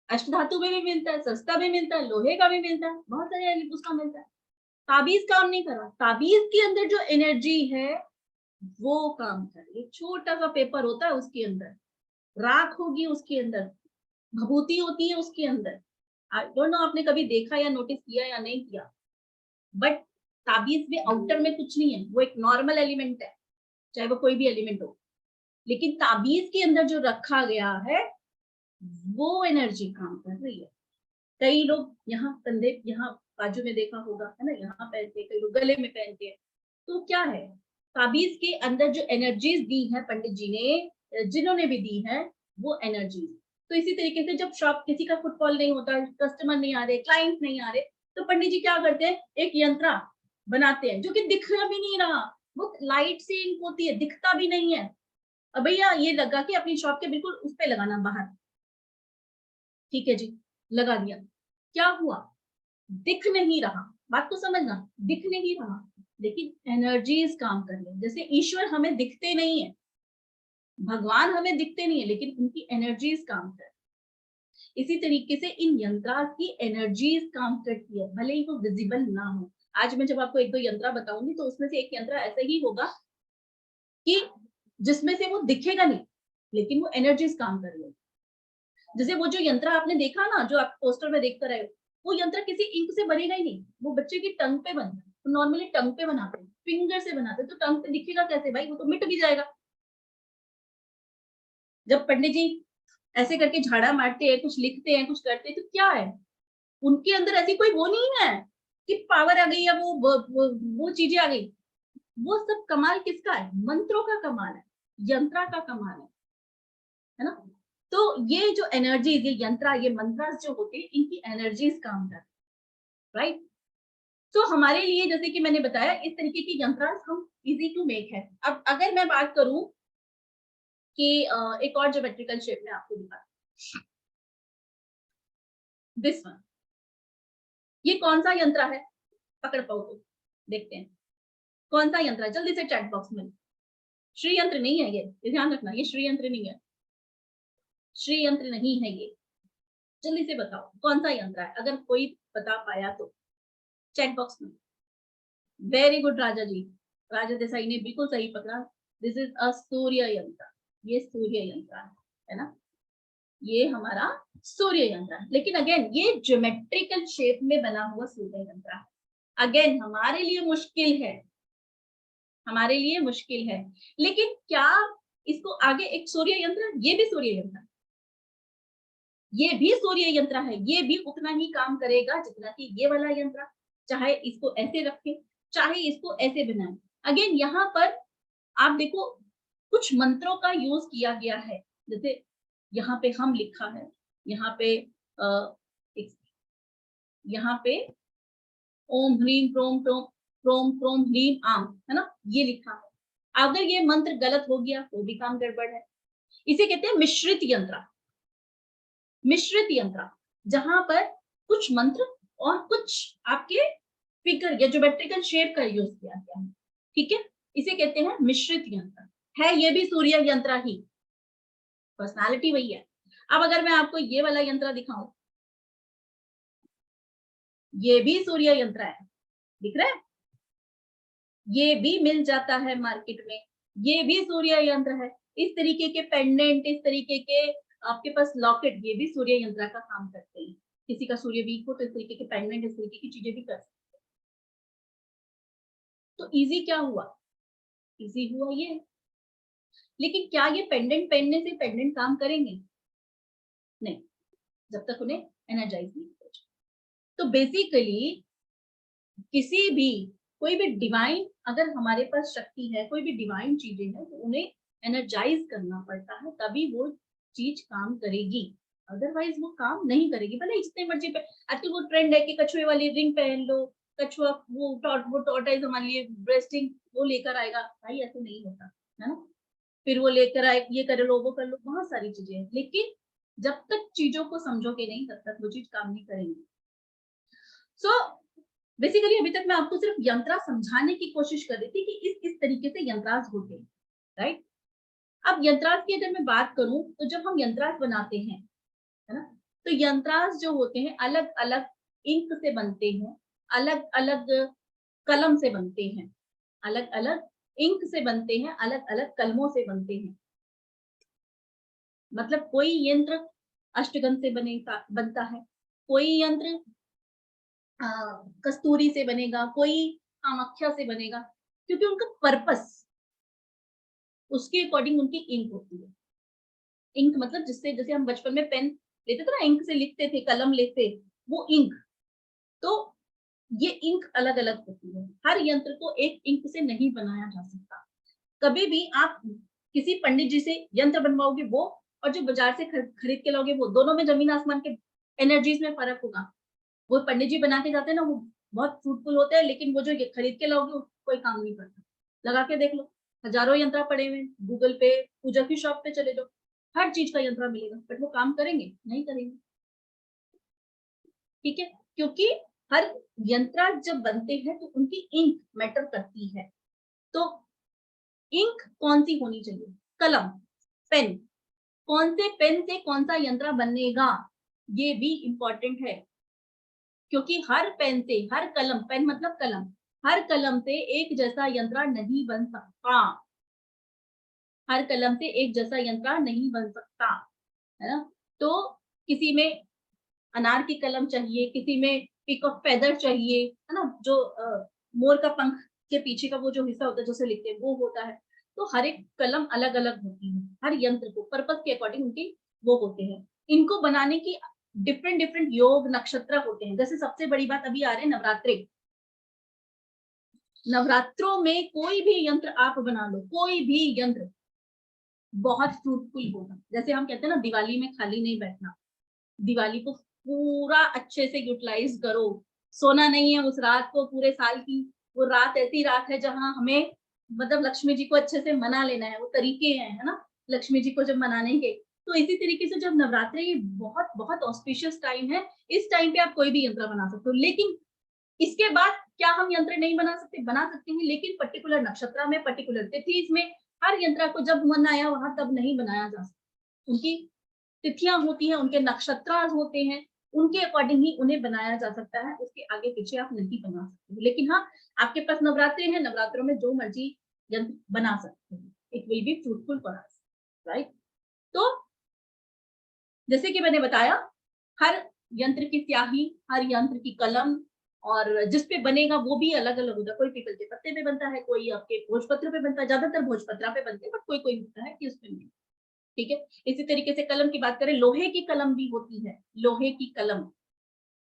अष्टधातु में भी मिलता है, सस्ता भी मिलता है, लोहे का भी मिलता है, बहुत सारे उसका मिलता है, ताबीज काम नहीं कर रहा, ताबीज के अंदर जो एनर्जी है वो काम कर रही है, छोटा सा पेपर होता है उसके अंदर, राख होगी उसके अंदर, भभूति होती है उसके अंदर, आई डोंट नो आपने कभी देखा या नोटिस किया या नहीं किया, बट ताबीज में आउटर में कुछ नहीं है, वो एक नॉर्मल एलिमेंट है, चाहे वो कोई भी एलिमेंट हो, लेकिन ताबीज के अंदर जो रखा गया है वो एनर्जी काम कर रही है। कई लोग यहाँ कंधे, यहाँ बाजू में देखा होगा है ना, यहाँ पहनते, कई लोग गले में पहनते हैं, तो क्या है, ताबीज के अंदर जो एनर्जीज दी है पंडित जी ने, जिन्होंने भी दी है वो एनर्जीज। तो इसी तरीके से जब शॉप किसी का फुटफॉल नहीं होता, कस्टमर नहीं आ रहे, क्लाइंट नहीं आ रहे, तो पंडित जी क्या करते हैं, एक यंत्र बनाते हैं जो कि दिख भी नहीं रहा, वो लाइट से इंक होती है, दिखता भी नहीं है, अब भैया ये लगा के अपनी शॉप के बिल्कुल उस पे लगाना बाहर, ठीक है जी, लगा दिया, क्या हुआ, दिख नहीं रहा, बात तो समझना, दिख नहीं रहा, लेकिन एनर्जीज काम कर रही है। जैसे ईश्वर हमें दिखते नहीं है, भगवान हमें दिखते नहीं है, लेकिन उनकी एनर्जीज काम कर, इसी तरीके से इन यंत्र की एनर्जीज काम करती है, भले ही वो विजिबल ना हो। आज मैं जब आपको एक दो यंत्र बताऊंगी तो उसमें से एक यंत्र ऐसा ही होगा कि जिसमें से वो दिखेगा नहीं, लेकिन वो एनर्जीज काम कर रही है। जैसे वो जो यंत्र आपने देखा ना, जो आप पोस्टर में देखते रहे, वो यंत्र किसी इंक से बनेगा ही नहीं, वो बच्चे की टंग पे बनता है, तो नॉर्मली टंग पे बनाते हैं, फिंगर से बनाते हैं, तो टंग पे दिखेगा कैसे भाई, वो तो मिट भी जाएगा। जब पंडित जी ऐसे करके झाड़ा मारते हैं, कुछ लिखते हैं, कुछ करते हैं, तो क्या है, उनके अंदर ऐसी कोई वो नहीं है कि पावर आ गई या वो चीजें आ गई, वो सब कमाल किसका है, मंत्रों का कमाल है, यंत्रा का कमाल है ना। तो ये जो एनर्जीज, ये यंत्र, ये मंत्रास जो होते हैं, इनकी एनर्जीज काम कर, राइट। तो हमारे लिए जैसे कि मैंने बताया, इस तरीके की यंत्रास हम इजी टू मेक है। अब अगर मैं बात करूं कि एक और ज्योमेट्रिकल शेप में आपको दिखा, दिस वन, ये कौन सा यंत्र है, पकड़ पाओ तो देखते हैं कौन सा यंत्र है, जल्दी से चैट बॉक्स में। श्री यंत्र नहीं है ये ध्यान रखना, ये श्री यंत्र नहीं है, श्री यंत्र नहीं है ये, जल्दी से बताओ कौन सा यंत्र है, अगर कोई बता पाया तो चैट बॉक्स में। वेरी गुड राजा जी, राजा देसाई ने बिल्कुल सही पकड़ा, दिस इज अ सूर्य यंत्र, ये सूर्य यंत्र है ना, ये हमारा सूर्य यंत्र है। लेकिन अगेन ये ज्योमेट्रिकल शेप में बना हुआ सूर्य यंत्र है, अगेन हमारे लिए मुश्किल है, हमारे लिए मुश्किल है, लेकिन क्या इसको आगे एक सूर्य यंत्र, ये भी सूर्य यंत्र, ये भी सूर्य यंत्र है, ये भी उतना ही काम करेगा जितना कि ये वाला यंत्र, चाहे इसको ऐसे रखें चाहे इसको ऐसे बनाएं। अगेन यहाँ पर आप देखो कुछ मंत्रों का यूज किया गया है, जैसे यहाँ पे हम लिखा है, यहाँ पे यहाँ पे ओम ह्रीम प्रोम प्रोम प्रोम ह्रीम आम, है ना, ये लिखा है। अगर ये मंत्र गलत हो गया तो भी काम गड़बड़ है। इसे कहते हैं मिश्रित यंत्र। मिश्रित यंत्र जहां पर कुछ मंत्र और कुछ आपके फिगर या ज्योमेट्रिकल शेप का यूज किया गया है, ठीक है, इसे कहते हैं मिश्रित यंत्र। है ये भी सूर्य यंत्र ही, पर्सनालिटी वही है। अब अगर मैं आपको ये वाला यंत्र दिखाऊं, ये भी सूर्य यंत्र है, दिख रहा है, ये भी मिल जाता है मार्केट में, ये भी सूर्य यंत्र है। इस तरीके के पेंडेंट, इस तरीके के आपके पास लॉकेट, ये भी सूर्य यंत्र का काम करते हैं। किसी का सूर्य वीक हो तो इस तरीके के पेंडेंट, इस तरीके की चीजें भी कर सकते हैं। तो इजी क्या हुआ? इजी हुआ ये। लेकिन क्या ये पेंडेंट पहनने से पेंडेंट काम करेंगे? नहीं, जब तक उन्हें एनर्जाइज नहीं हो जाए। तो बेसिकली किसी भी कोई भी डिवाइन, अगर हमारे पास शक्ति है, कोई भी डिवाइन चीजें हैं, तो उन्हें एनर्जाइज करना पड़ता है, तभी वो चीज काम करेगी, अदरवाइज वो काम नहीं करेगी। भले जितने मर्जी पे आजकल वो ट्रेंड है कि कछुए वाली रिंग पहन लो, कछुआ वो टॉर्टाइज हमारे लिए ब्रेस्टिंग वो लेकर आएगा, भाई ऐसे नहीं होता है ना। फिर वो लेकर आए, ये कर लो वो कर लो, बहुत सारी चीजें हैं, लेकिन जब तक चीजों को समझोगे नहीं तब तक वो चीज काम नहीं करेंगी। सो बेसिकली अभी तक मैं आपको सिर्फ यंत्रा समझाने की कोशिश कर रही थी कि इस तरीके से यंत्रास होते हैं, राइट। अब यंत्रास की अगर मैं बात करूं तो जब हम यंत्रास बनाते हैं, है ना, तो यंत्रास जो होते हैं अलग अलग इंक से बनते हैं, अलग अलग कलम से बनते हैं, अलग अलग इंक से बनते हैं, अलग अलग कलमों से बनते हैं। मतलब कोई यंत्र अष्टगंध से बनता है, कोई यंत्र कस्तूरी से बनेगा, कोई कामाख्या से बनेगा, क्योंकि उनका पर्पस उसके अकॉर्डिंग उनकी इंक होती है। इंक मतलब जिससे, जैसे हम बचपन में पेन लेते थे ना, इंक से लिखते थे, कलम लेते, वो इंक। तो ये इंक अलग अलग होती है, हर यंत्र को एक इंक से नहीं बनाया जा सकता। कभी भी आप किसी पंडित जी से यंत्र बनवाओगे वो, और जो बाजार से खरीद के लाओगे वो, दोनों में जमीन आसमान के एनर्जीज में फर्क होगा। वो पंडित जी बना के जाते हैं ना, वो बहुत फ्रूटफुल होते हैं, लेकिन वो जो खरीद के लाओगे कोई काम नहीं करता। लगा के देख लो, हजारों यंत्र पड़े हुए, गूगल पे, पूजा की शॉप पे चले जाओ, हर चीज का यंत्र मिलेगा, बट वो काम करेंगे? नहीं करेंगे, ठीक है, क्योंकि हर यंत्र जब बनते हैं तो उनकी इंक मैटर करती है। तो इंक कौन सी होनी चाहिए? कलम, पेन, कौन से पेन से कौन सा यंत्र बनेगा, ये भी इंपॉर्टेंट है। क्योंकि हर पेन से, हर कलम, पेन मतलब कलम, हर कलम से एक जैसा यंत्र नहीं बन सकता, हर कलम से एक जैसा यंत्र नहीं बन सकता, है ना। तो किसी में अनार की कलम चाहिए, किसी में पिक ऑफ फेदर चाहिए, है ना, जो मोर का पंख के पीछे का वो जो हिस्सा होता है जैसे लिखते हैं वो होता है। तो हर एक कलम अलग अलग होती है, हर यंत्र को पर्पस के अकॉर्डिंग उनके वो होते हैं। इनको बनाने की डिफरेंट डिफरेंट योग नक्षत्र होते हैं। जैसे सबसे बड़ी बात अभी आ रहे हैं नवरात्रे, नवरात्रों में कोई भी यंत्र आप बना लो, कोई भी यंत्र बहुत फ्रूटफुल होगा। जैसे हम कहते हैं ना, दिवाली में खाली नहीं बैठना, दिवाली को पूरा अच्छे से यूटिलाइज करो। सोना नहीं है उस रात को, पूरे साल की वो रात ऐसी रात है जहां हमें मतलब लक्ष्मी जी को अच्छे से मना लेना है, वो तरीके हैं, है ना, लक्ष्मी जी को जब मनाने के। तो इसी तरीके से जब नवरात्रि, ये बहुत बहुत ऑस्पिशियस टाइम है, इस टाइम पे आप कोई भी यंत्र बना सकते हो। लेकिन इसके बाद क्या हम यंत्र नहीं बना सकते? बना सकते हैं, लेकिन पर्टिकुलर नक्षत्र में, पर्टिकुलर तिथि में, हर यंत्र को जब मन आया वहां तब नहीं बनाया जा सकता। उनकी तिथियां होती हैं, उनके नक्षत्र होते हैं, उनके अकॉर्डिंग ही उन्हें बनाया जा सकता है, उसके आगे पीछे आप नहीं बना सकते। लेकिन हाँ, आपके पास नवरात्रि है, नवरात्रों में जो मर्जी यंत्र बना सकते हैं, it will be fruitful for us, right. तो जैसे कि मैंने बताया, हर यंत्र की स्याही, हर यंत्र की कलम और जिसपे बनेगा वो भी अलग अलग होता है, कोई पीपल के पत्ते पे बनता है, कोई आपके भोजपत्र पे बनता है, ज्यादातर भोजपत्रा पे बनते हैं, बट कोई कोई होता है कि उसपे नहीं। ठीक है, इसी तरीके से कलम की बात करें, लोहे की कलम भी होती है, लोहे की कलम।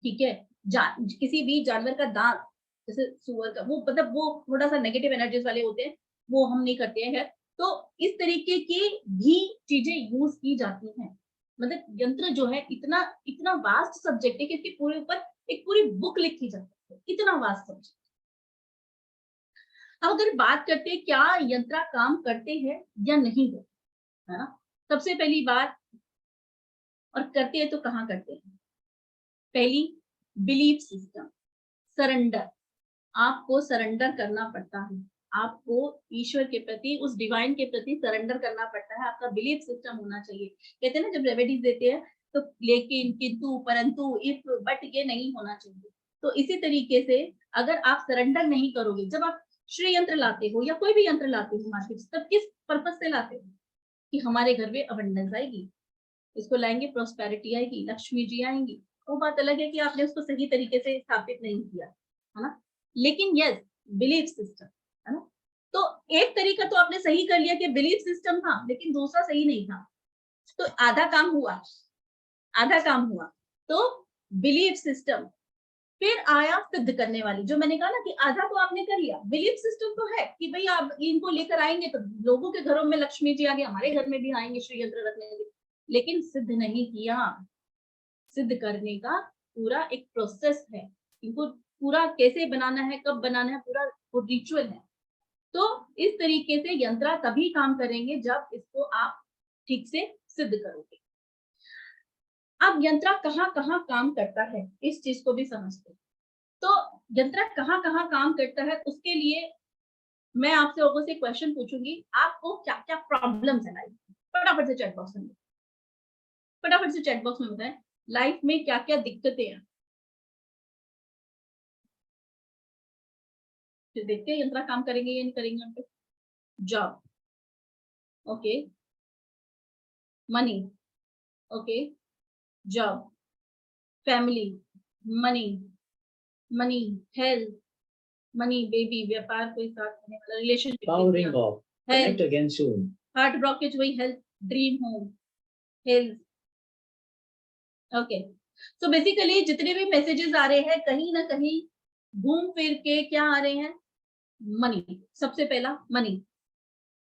ठीक है, किसी भी जानवर का दांत, जैसे सुअर का, वो मतलब वो थोड़ा सा नेगेटिव एनर्जीज वाले होते हैं, वो हम नहीं करते हैं। तो इस तरीके की भी चीजें यूज की जाती हैं। मतलब यंत्र जो है इतना इतना वास्ट सब्जेक्ट है कि इसके पूरे ऊपर एक पूरी बुक लिखी जाती है, इतना वास्ट सब्जेक्ट। अब अगर बात करते हैं क्या यंत्र काम करते हैं या नहीं करते, है ना, सबसे पहली बात, और करते हैं तो कहाँ करते हैं। पहली, बिलीफ सिस्टम, सरेंडर। आपको सरेंडर करना पड़ता है, आपको ईश्वर के प्रति, उस डिवाइन के प्रति सरेंडर करना पड़ता है, आपका बिलीफ सिस्टम होना चाहिए। कहते हैं ना जब रेमेडीज देते हैं तो लेकिन, किंतु, परंतु, इफ, बट, ये नहीं होना चाहिए। तो इसी तरीके से अगर आप सरेंडर नहीं करोगे, जब आप श्री यंत्र लाते हो या कोई भी यंत्र लाते हो मार्केट से, तब किस पर्पज से लाते हो कि हमारे घर में अबंडेंस आएगी, इसको लाएंगे, प्रोस्पेरिटी आएगी, लक्ष्मी जी आएंगी। वो बात अलग है कि आपने उसको सही तरीके से स्थापित नहीं किया, है ना। लेकिन यस, बिलीफ सिस्टम, है ना। तो एक तरीका तो आपने सही कर लिया कि बिलीफ सिस्टम था, लेकिन दूसरा सही नहीं था, तो आधा काम हुआ, आधा काम हुआ। तो बिलीफ सिस्टम, फिर आया सिद्ध करने वाली, जो मैंने कहा ना कि आधा तो आपने कर लिया, बिलीफ सिस्टम तो है कि भाई आप इनको लेकर आएंगे तो लोगों के घरों में लक्ष्मी जी आगे, हमारे घर में भी आएंगे श्री यंत्र रखने के लिए, लेकिन सिद्ध नहीं किया। सिद्ध करने का पूरा एक प्रोसेस है, इनको पूरा कैसे बनाना है, कब बनाना है, पूरा रिचुअल है। तो इस तरीके से यंत्र तभी काम करेंगे जब इसको आप ठीक से सिद्ध करोगे। अब यंत्र कहाँ कहाँ काम करता है, इस चीज को भी समझते हैं। तो यंत्र कहाँ कहाँ काम करता है, उसके लिए मैं आपसे लोगों से क्वेश्चन पूछूंगी, आपको क्या क्या प्रॉब्लम्स है लाइफ में, फटाफट से चैट बॉक्स में, फटाफट से चैट बॉक्स में बताएं लाइफ में क्या क्या दिक्कतें हैं। फिर देखते हैं यंत्र काम करेंगे या नहीं करेंगे। हम पे job, okay, money, okay, job, family, money, money, health, money, baby, व्यापार, कोई साथ रहने वाला, relationship, Powering off. Health, Connect again soon. Heart blockage, वही health, dream home, health, okay. So basically जितने भी मैसेजेस आ रहे हैं कहीं ना कहीं घूम फिर के क्या आ रहे हैं, मनी। सबसे पहला मनी,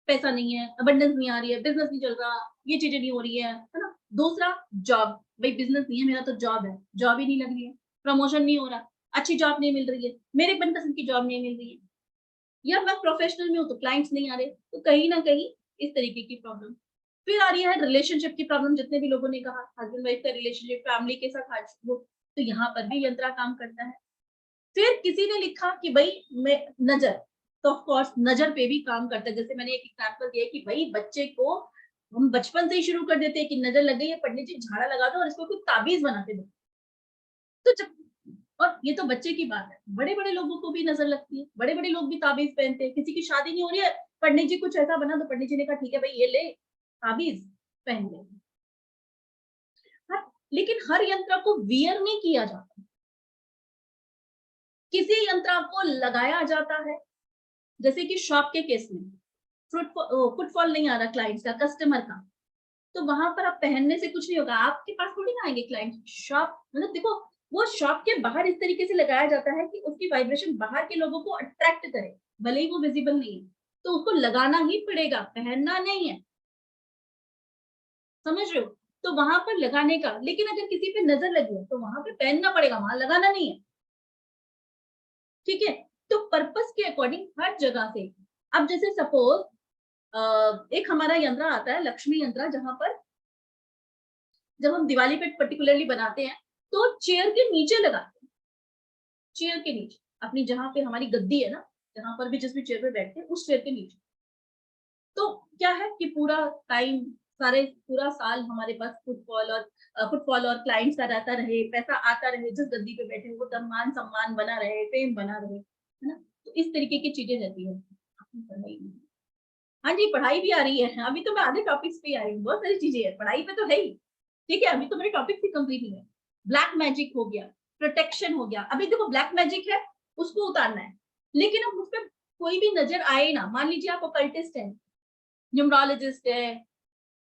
पैसा नहीं है, अबंडेंस नहीं आ रही है, बिजनेस नहीं चल रहा, ये चीजें नहीं हो रही है ना। दूसरा जॉब, भाई बिजनेस नहीं है मेरा तो जॉब है, जॉब ही नहीं लग रही है, प्रमोशन नहीं हो रहा, अच्छी जॉब नहीं मिल रही है, मेरे मनपसंद की जॉब नहीं मिल रही है, या मैं प्रोफेशनल में हूँ तो क्लाइंट्स नहीं आ रहे, तो कहीं ना कहीं इस तरीके की प्रॉब्लम। फिर आ रही है रिलेशनशिप की प्रॉब्लम, जितने भी लोगों ने कहा हस्बैंड वाइफ का रिलेशनशिप, फैमिली के साथ तो यहाँ पर भी यंत्र काम करता है। फिर किसी ने लिखा कि भाई मैं नजर, तो ऑफ कोर्स नजर पे भी काम करता है। जैसे मैंने एक एग्जांपल दिया कि भाई बच्चे को हम बचपन से ही शुरू कर देते हैं कि नजर लग गई है, पंडित जी झाड़ा लगा दो और इसको कुछ ताबीज बना के दो। तो जब, और ये तो बच्चे की बात है, बड़े बड़े लोगों को भी नजर लगती है, बड़े बड़े लोग भी ताबीज पहनते हैं। किसी की शादी नहीं हो रही है, पंडित जी कुछ ऐसा बना, तो पंडित जी ने कहा ठीक है भाई ये ले ताबीज पहन ले। हाँ, लेकिन हर यंत्र को वियर नहीं किया जाता, किसी यंत्र को लगाया जाता है। जैसे कि शॉप के केस में फुटफॉल नहीं आ रहा क्लाइंट्स का, कस्टमर का, तो वहां पर आप पहनने से कुछ नहीं होगा, आपके पास थोड़ी ना आएंगे क्लाइंट। शॉप मतलब देखो, वो शॉप के बाहर इस तरीके से लगाया जाता है कि उसकी वाइब्रेशन बाहर के लोगों को अट्रैक्ट करे, भले ही वो विजिबल नहीं है, तो उसको लगाना ही पड़ेगा, पहनना नहीं है, समझ रहे हो। तो वहां पर लगाने का, लेकिन अगर किसी पे नजर लगी है तो वहां पे पहनना पड़ेगा, वहां लगाना नहीं है, ठीक है। तो पर्पस के अकॉर्डिंग हर जगह से, अब जैसे सपोज एक हमारा यंत्र आता है लक्ष्मी यंत्र, जहां पर जब हम दिवाली पे पर्टिकुलरली बनाते हैं तो चेयर के नीचे लगाते हैं, चेयर के नीचे, अपनी जहां पे हमारी गद्दी है ना, जहां पर भी जिस भी चेयर पे बैठते हैं उस चेयर के नीचे। तो क्या है कि पूरा टाइम, सारे पूरा साल हमारे पास फुटफॉल और क्लाइंट्स का रहता रहे, पैसा आता रहे, जिस गद्दी पे बैठे वो मान सम्मान बना रहे, फेम बना रहे, है ना। तो इस तरीके की चीजें रहती है। हाँ जी, पढ़ाई भी आ रही है, अभी तो मैं आधे टॉपिक्स पे आ रही हूँ, बहुत सारी चीजें है, पढ़ाई पे तो है ही, ठीक है, अभी तो मेरे टॉपिक भी कंप्लीट नहीं है। ब्लैक मैजिक हो गया, प्रोटेक्शन हो गया। अभी देखो ब्लैक मैजिक है, उसको उतारना है, लेकिन अब उस पर कोई भी नजर आए ना, मान लीजिए आप ओकल्टिस्ट है, न्यूमरोलॉजिस्ट है,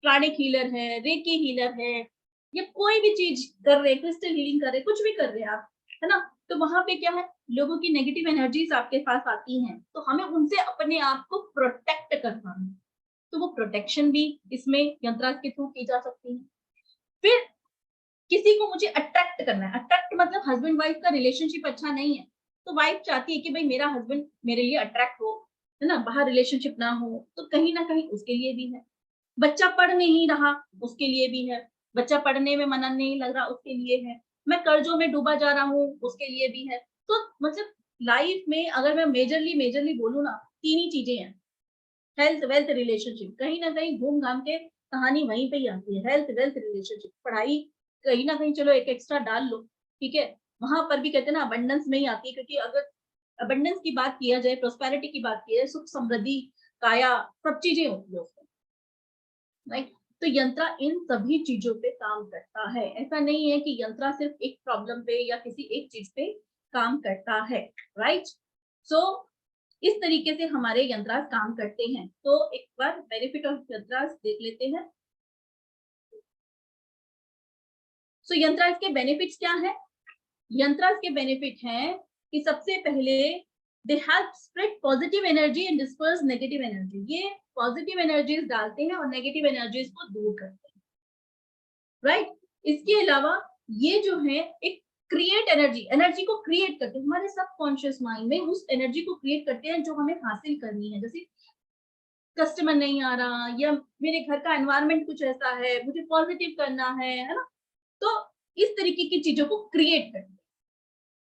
प्राणिक हीलर है, रेकी हीलर है, या कोई भी चीज कर रहे, क्रिस्टल हीलिंग कर रहे, कुछ भी कर रहे हैं आप, है ना, तो वहां पे क्या है, लोगों की नेगेटिव एनर्जीज आपके पास आती हैं, तो हमें उनसे अपने आप को प्रोटेक्ट करना है। तो वो प्रोटेक्शन भी इसमें यंत्रास के थ्रू की जा सकती है। फिर किसी को मुझे अट्रैक्ट करना है, अट्रैक्ट मतलब हस्बैंड वाइफ का रिलेशनशिप अच्छा नहीं है, तो वाइफ चाहती है कि भाई मेरा हस्बैंड मेरे लिए अट्रैक्ट हो, है ना, बाहर रिलेशनशिप ना हो, तो कहीं ना कहीं उसके लिए भी है। बच्चा पढ़ नहीं रहा, उसके लिए भी है। बच्चा पढ़ने में मन नहीं लग रहा, उसके लिए है। मैं कर्जों में डूबा जा रहा हूँ, उसके लिए भी है। तो मतलब लाइफ में अगर मैं मेजरली मेजरली बोलूँ ना, तीन ही चीजें हैं, हेल्थ, वेल्थ, रिलेशनशिप। कहीं ना कहीं घूम घाम के कहानी वहीं पे ही आती है, हेल्थ, वेल्थ, रिलेशनशिप। पढ़ाई कहीं ना कहीं चलो एक एक्स्ट्रा डाल लो, ठीक है, वहां पर भी कहते हैं ना अबंडेंस में ही आती है, क्योंकि अगर अबंडेंस की बात किया जाए, प्रोस्पेरिटी की बात की जाए, सुख समृद्धि, काया, सब चीजें होती है उसमें, राइट। तो यंत्रा इन सभी चीजों पे काम करता है। ऐसा नहीं है कि यंत्रा सिर्फ एक प्रॉब्लम पे या किसी एक चीज पे काम करता है, राइट। सो इस तरीके से हमारे यंत्रास काम करते हैं। तो एक बार बेनिफिट ऑफ यंत्रास देख लेते हैं। सो यंत्रास के बेनिफिट्स क्या है? यंत्रास के बेनिफिट हैं कि सबसे पहले they help spread positive energy and disperse negative energy. ये पॉजिटिव एनर्जीज डालते हैं और नेगेटिव एनर्जीज को दूर करते हैं, राइट। इसके अलावा ये जो है एक क्रिएट एनर्जी, एनर्जी को क्रिएट करते हैं हमारे सबकॉन्शियस माइंड में, उस एनर्जी को क्रिएट करते हैं जो हमें हासिल करनी है। जैसे कस्टमर नहीं आ रहा, या मेरे घर का एनवायरनमेंट कुछ ऐसा है, मुझे पॉजिटिव करना है ना, तो इस तरीके की चीजों को क्रिएट करते हैं।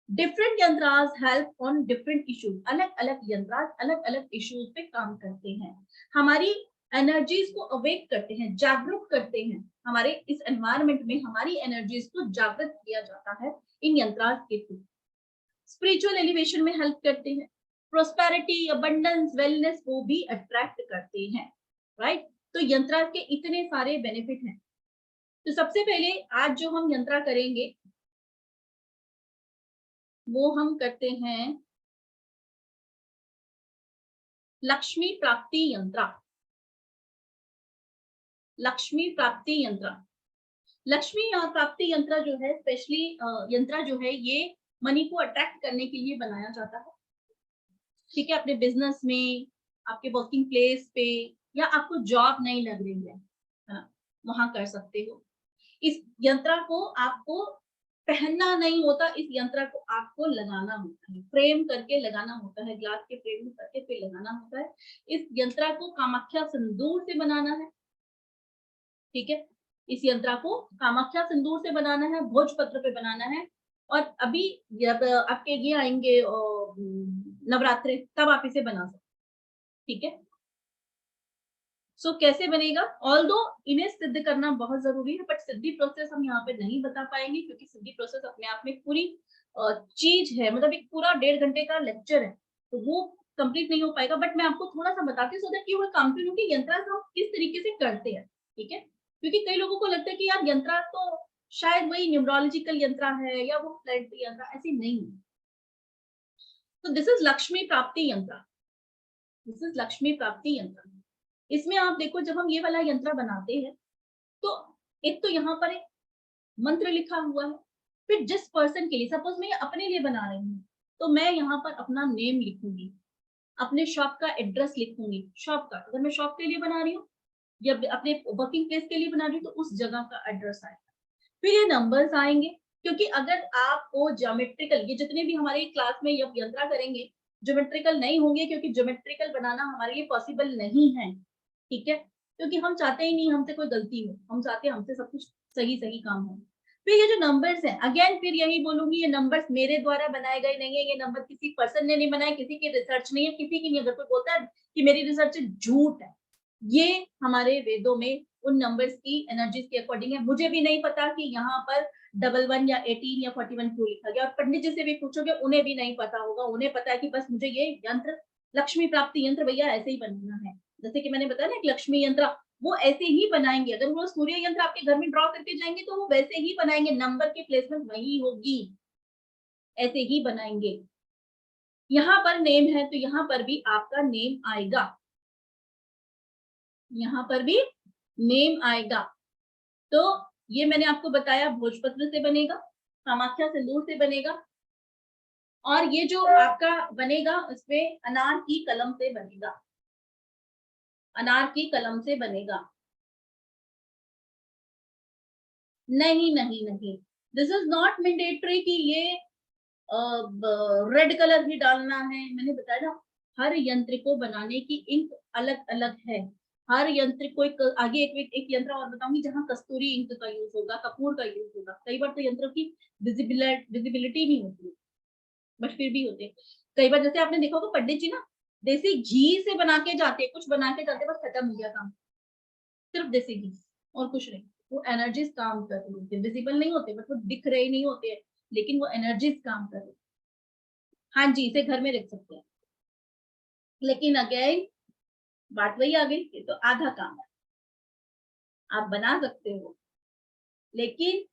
Different यंत्रास help on different issues. अलग अलग यंत्रास अलग अलग इश्यूज पे काम करते हैं, हमारी एनर्जीज को अवेक करते हैं, जागरूक करते हैं। हमारे इस एनवायरनमेंट में हमारी एनर्जीज को जागृत किया जाता है इन यंत्रास के थ्रू। स्पिरिचुअल एलिवेशन में हेल्प करते हैं, प्रोस्पेरिटी, अबंडेंस, वेलनेस को भी अट्रैक्ट करते हैं, राइट। तो यंत्रा के इतने सारे बेनिफिट हैं। तो सबसे पहले आज जो हम यंत्रा करेंगे वो हम करते हैं लक्ष्मी प्राप्ति यंत्रा। लक्ष्मी प्राप्ति यंत्रा, लक्ष्मी प्राप्ति यंत्र जो है, स्पेशली यंत्र जो है, ये मनी को अट्रैक्ट करने के लिए बनाया जाता है, ठीक है। अपने बिजनेस में, आपके वर्किंग प्लेस पे, या आपको जॉब नहीं लग रही है ना, वहां कर सकते हो। इस यंत्र को आपको पहनना नहीं होता, इस यंत्र को आपको लगाना होता है, फ्रेम करके लगाना होता है, ग्लास के फ्रेम में करके फिर लगाना होता है। इस यंत्र को कामाख्या सिंदूर से बनाना है, ठीक है। इस यंत्र को कामाख्या सिंदूर से बनाना है, भोजपत्र पे बनाना है। और अभी जब आपके ये आएंगे नवरात्रे, तब आप इसे बना सकते, ठीक है। सो कैसे बनेगा? ऑल्दो इन्हें सिद्ध करना बहुत जरूरी है, बट सिद्धि प्रोसेस हम यहाँ पे नहीं बता पाएंगे, क्योंकि सिद्धि प्रोसेस अपने आप में पूरी चीज है, मतलब एक पूरा 1.5 घंटे का लेक्चर है, तो वो कंप्लीट नहीं हो पाएगा। बट मैं आपको थोड़ा सा बताती हूँ so that you will come to know कि यंत्र हम किस तरीके से करते हैं, ठीक है। क्योंकि कई लोगों को लगता है कि यार यंत्र तो शायद वही न्यूमरोलॉजिकल यंत्र है या वो प्लेनेटरी यंत्र, ऐसी नहीं है। तो दिस इज लक्ष्मी प्राप्ति यंत्र, दिस इज लक्ष्मी प्राप्ति यंत्र। इसमें आप देखो, जब हम ये वाला यंत्र बनाते हैं तो एक तो यहाँ पर एक मंत्र लिखा हुआ है, फिर जिस पर्सन के लिए, सपोज मैं अपने लिए बना रही हूँ, तो मैं यहाँ पर अपना नेम लिखूंगी, अपने शॉप का एड्रेस लिखूंगी, शॉप का, अगर मैं शॉप के लिए बना रही हूँ या अपने वर्किंग प्लेस के लिए बना रही हूँ, तो उस जगह का एड्रेस आएगा। फिर ये नंबर्स आएंगे, क्योंकि अगर आपको ज्योमेट्रिकल, ये जितने भी हमारे क्लास में ये यंत्र करेंगे, ज्योमेट्रिकल नहीं होंगे, क्योंकि ज्योमेट्रिकल बनाना हमारे लिए पॉसिबल नहीं है, ठीक है। क्योंकि हम चाहते ही नहीं हमसे कोई गलती हो, हम चाहते हैं हमसे सब कुछ सही सही काम हो। फिर ये जो नंबर्स हैं, अगेन फिर यही बोलूंगी, ये नंबर्स मेरे द्वारा बनाए गए नहीं है, ये नंबर किसी पर्सन ने नहीं बनाए, किसी की रिसर्च नहीं है, किसी की नहीं। अगर कोई बोलता है कि मेरी रिसर्च झूठ है, ये हमारे वेदों में उन नंबर्स की एनर्जीज के अकॉर्डिंग है। मुझे भी नहीं पता कि यहाँ पर 11 या 18 या 41 क्यों लिखा गया, और पंडित जी से भी पूछोगे उन्हें भी नहीं पता होगा, उन्हें पता है कि बस मुझे ये यंत्र, लक्ष्मी प्राप्ति यंत्र भैया ऐसे ही बनाना है। जैसे कि मैंने बताया ना, एक लक्ष्मी यंत्र वो ऐसे ही बनाएंगे, अगर वो सूर्य यंत्र आपके घर में ड्रॉ करके जाएंगे तो वो वैसे ही बनाएंगे, नंबर की प्लेसमेंट वही होगी, ऐसे ही बनाएंगे। यहाँ पर नेम है तो यहाँ पर भी आपका नेम आएगा, यहाँ पर भी नेम आएगा। तो ये मैंने आपको बताया भोजपत्र से बनेगा, कामाख्या सिंदूर से बनेगा, और ये जो आपका बनेगा इसमें अनार की कलम से बनेगा, अनार की कलम से बनेगा। नहीं नहीं नहीं, दिस इज नॉट मैंडेटरी कि ये रेड कलर ही डालना है। मैंने बताया ना, हर यंत्र को बनाने की इंक अलग अलग है। हर यंत्र को आगे एक यंत्र और बताऊंगी जहां कस्तूरी इंक का यूज होगा, कपूर का यूज होगा। कई बार तो यंत्रों की विजिबिलिटी नहीं होती, बट फिर भी होते। कई बार जैसे आपने देखा होगा पंडित जी ना देसी घी से बना के जाते, कुछ बना के जाते, बस खत्म हो गया काम, सिर्फ देसी घी और कुछ नहीं। वो एनर्जीज काम कर रही होती है, विजिबल नहीं होते, बट वो दिख रहे नहीं होते, लेकिन वो एनर्जीज काम कर रही। हाँ जी, इसे घर में रख सकते हैं, लेकिन अगेन बात वही आ गई, ये तो आधा काम है। आप बना सकते हो, लेकिन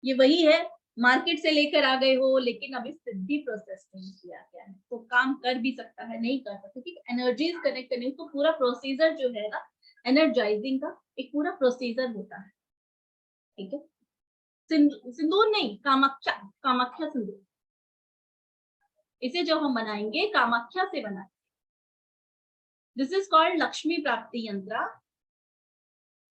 ये वही है, मार्केट से लेकर आ गए हो, लेकिन अभी सिद्धि प्रोसेस नहीं किया गया है, तो काम कर भी सकता है, नहीं कर सकता, क्योंकि एनर्जीज कनेक्ट करने तो पूरा प्रोसीजर जो है ना, एनर्जाइजिंग का एक पूरा प्रोसीजर होता है। ठीक है, सिंदूर नहीं, कामाख्या, कामाख्या सिंदूर, इसे जो हम बनाएंगे कामाख्या से बनाएंगे। दिस इज कॉल्ड लक्ष्मी प्राप्ति यंत्र।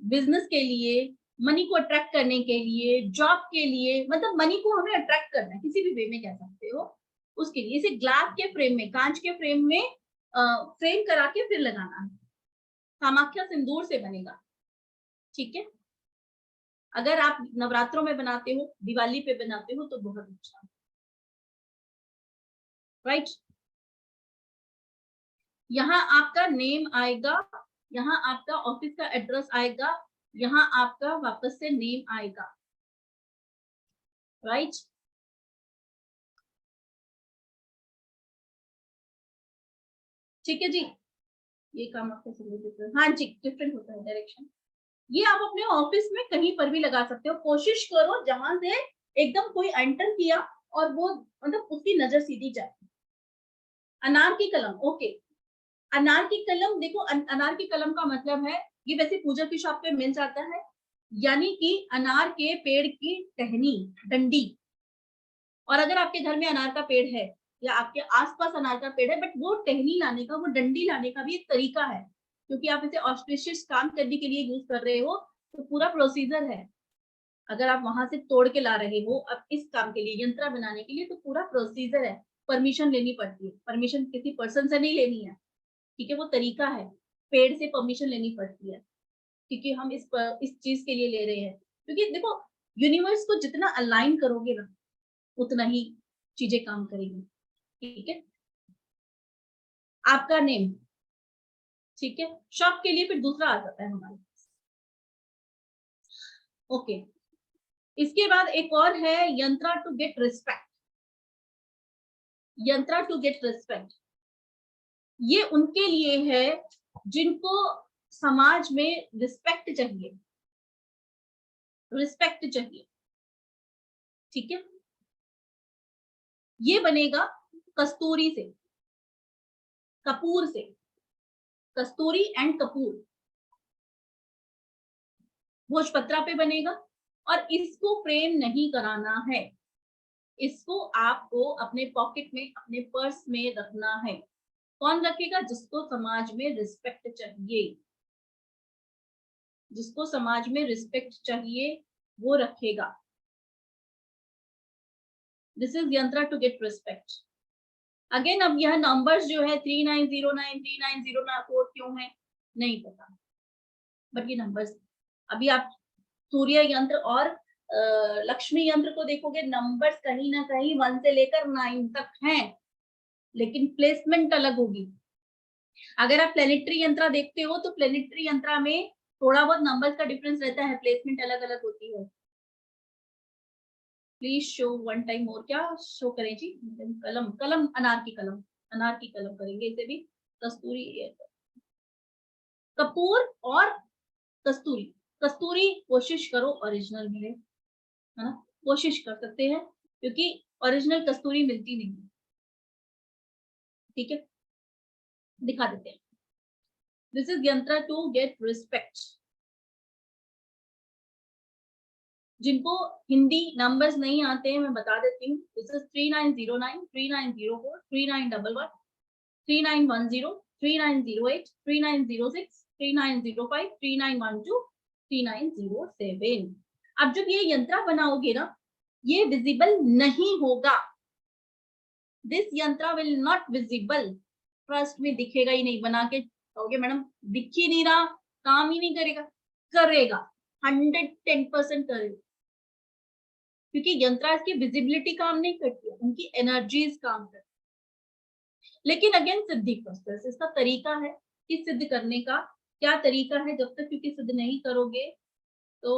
बिजनेस के लिए, मनी को अट्रैक्ट करने के लिए, जॉब के लिए, मतलब मनी को हमें अट्रैक्ट करना है, किसी भी वे में कह सकते हो, उसके लिए इसे ग्लास के फ्रेम में, कांच के फ्रेम में फ्रेम करा के फिर लगाना है। कामाख्या सिंदूर से बनेगा। ठीक है, अगर आप नवरात्रों में बनाते हो, दिवाली पे बनाते हो, तो बहुत अच्छा, राइट। यहाँ आपका नेम आएगा, यहाँ आपका ऑफिस का एड्रेस आएगा, यहाँ आपका वापस से नेम आएगा, राइट। ठीक है जी, ये काम आपका समझ, हाँ जी, डिफरेंट होता है डायरेक्शन। ये आप अपने ऑफिस में कहीं पर भी लगा सकते हो। कोशिश करो जहां से एकदम कोई एंटर किया और वो मतलब उसकी नजर सीधी जाए। अनार की कलम, ओके, अनार की कलम देखो, अनार की कलम का मतलब है, ये वैसे पूजा की शॉप पे मिल जाता है, यानी कि अनार के पेड़ की टहनी, डंडी। और अगर आपके घर में अनार का पेड़ है या आपके आसपास अनार का पेड़ है, बट वो टहनी लाने का, वो डंडी लाने का भी एक तरीका है, क्योंकि आप इसे ऑस्पिशियस काम करने के लिए यूज कर रहे हो, तो पूरा प्रोसीजर है। अगर आप वहां से तोड़ के ला रहे हो अब इस काम के लिए, यंत्र बनाने के लिए, तो पूरा प्रोसीजर है, परमिशन लेनी पड़ती है, परमिशन किसी पर्सन से नहीं लेनी है। ठीक है, वो तरीका है, पेड़ से परमिशन लेनी पड़ती है, क्योंकि हम इस चीज के लिए ले रहे हैं। क्योंकि देखो, यूनिवर्स को जितना अलाइन करोगे ना, उतना ही चीजें काम करेंगी। ठीक है, आपका नेम, ठीक है, शॉप के लिए फिर दूसरा आ जाता है हमारे पास। ओके, इसके बाद एक और है, यंत्रा टू गेट रिस्पेक्ट। यंत्रा टू गेट रिस्पेक्ट, ये उनके लिए है जिनको समाज में रिस्पेक्ट चाहिए, रिस्पेक्ट चाहिए। ठीक है, ये बनेगा कस्तूरी से, कपूर से, कस्तूरी एंड कपूर, भोजपत्रा पे बनेगा। और इसको फ्रेम नहीं कराना है, इसको आपको अपने पॉकेट में, अपने पर्स में रखना है। कौन रखेगा? जिसको समाज में रिस्पेक्ट चाहिए, जिसको समाज में रिस्पेक्ट चाहिए वो रखेगा। दिस इज यंत्रा टू गेट रिस्पेक्ट। अगेन, अब यह नंबर्स जो है 3909 3904 क्यों है नहीं पता, बट ये नंबर्स, अभी आप सूर्य यंत्र और लक्ष्मी यंत्र को देखोगे, नंबर्स कहीं ना कहीं 1 से लेकर 9 तक हैं, लेकिन प्लेसमेंट अलग होगी। अगर आप प्लेनेटरी यंत्र देखते हो तो प्लेनेटरी यंत्र में थोड़ा बहुत नंबर्स का डिफरेंस रहता है, प्लेसमेंट अलग अलग होती है। प्लीज शो वन टाइम और, क्या शो करें जी? कलम, कलम, अनार की कलम, अनार की कलम करेंगे इसे भी। कस्तूरी, कपूर और कस्तूरी, कस्तूरी कोशिश करो ओरिजिनल मिले, है ना, कोशिश कर सकते हैं। क्योंकि ओरिजिनल कस्तूरी मिलती नहीं है। ठीक है, दिखा देते हैं। दिस इज यंत्र टू गेट रिस्पेक्ट। जिनको हिंदी नंबर्स नहीं आते हैं मैं बता देती हूँ। This is 3909 3904 3911 3910 3908 3906 3905 3912 3907। अब जब ये यंत्र बनाओगे ना, ये विजिबल नहीं होगा। दिस यंत्र विल नॉट विजिबल। फर्स्ट में दिखेगा ही नहीं, बना के कहोगे मैडम दिख ही नहीं रहा, काम ही नहीं करेगा। करेगा, 110% करेगा, क्योंकि यंत्र की विजिबिलिटी काम नहीं करती है, उनकी एनर्जीज काम करती है। लेकिन अगेन सिद्धि प्रोसेस, इसका तरीका है कि सिद्ध करने का क्या तरीका है। जब तक क्योंकि सिद्ध नहीं करोगे तो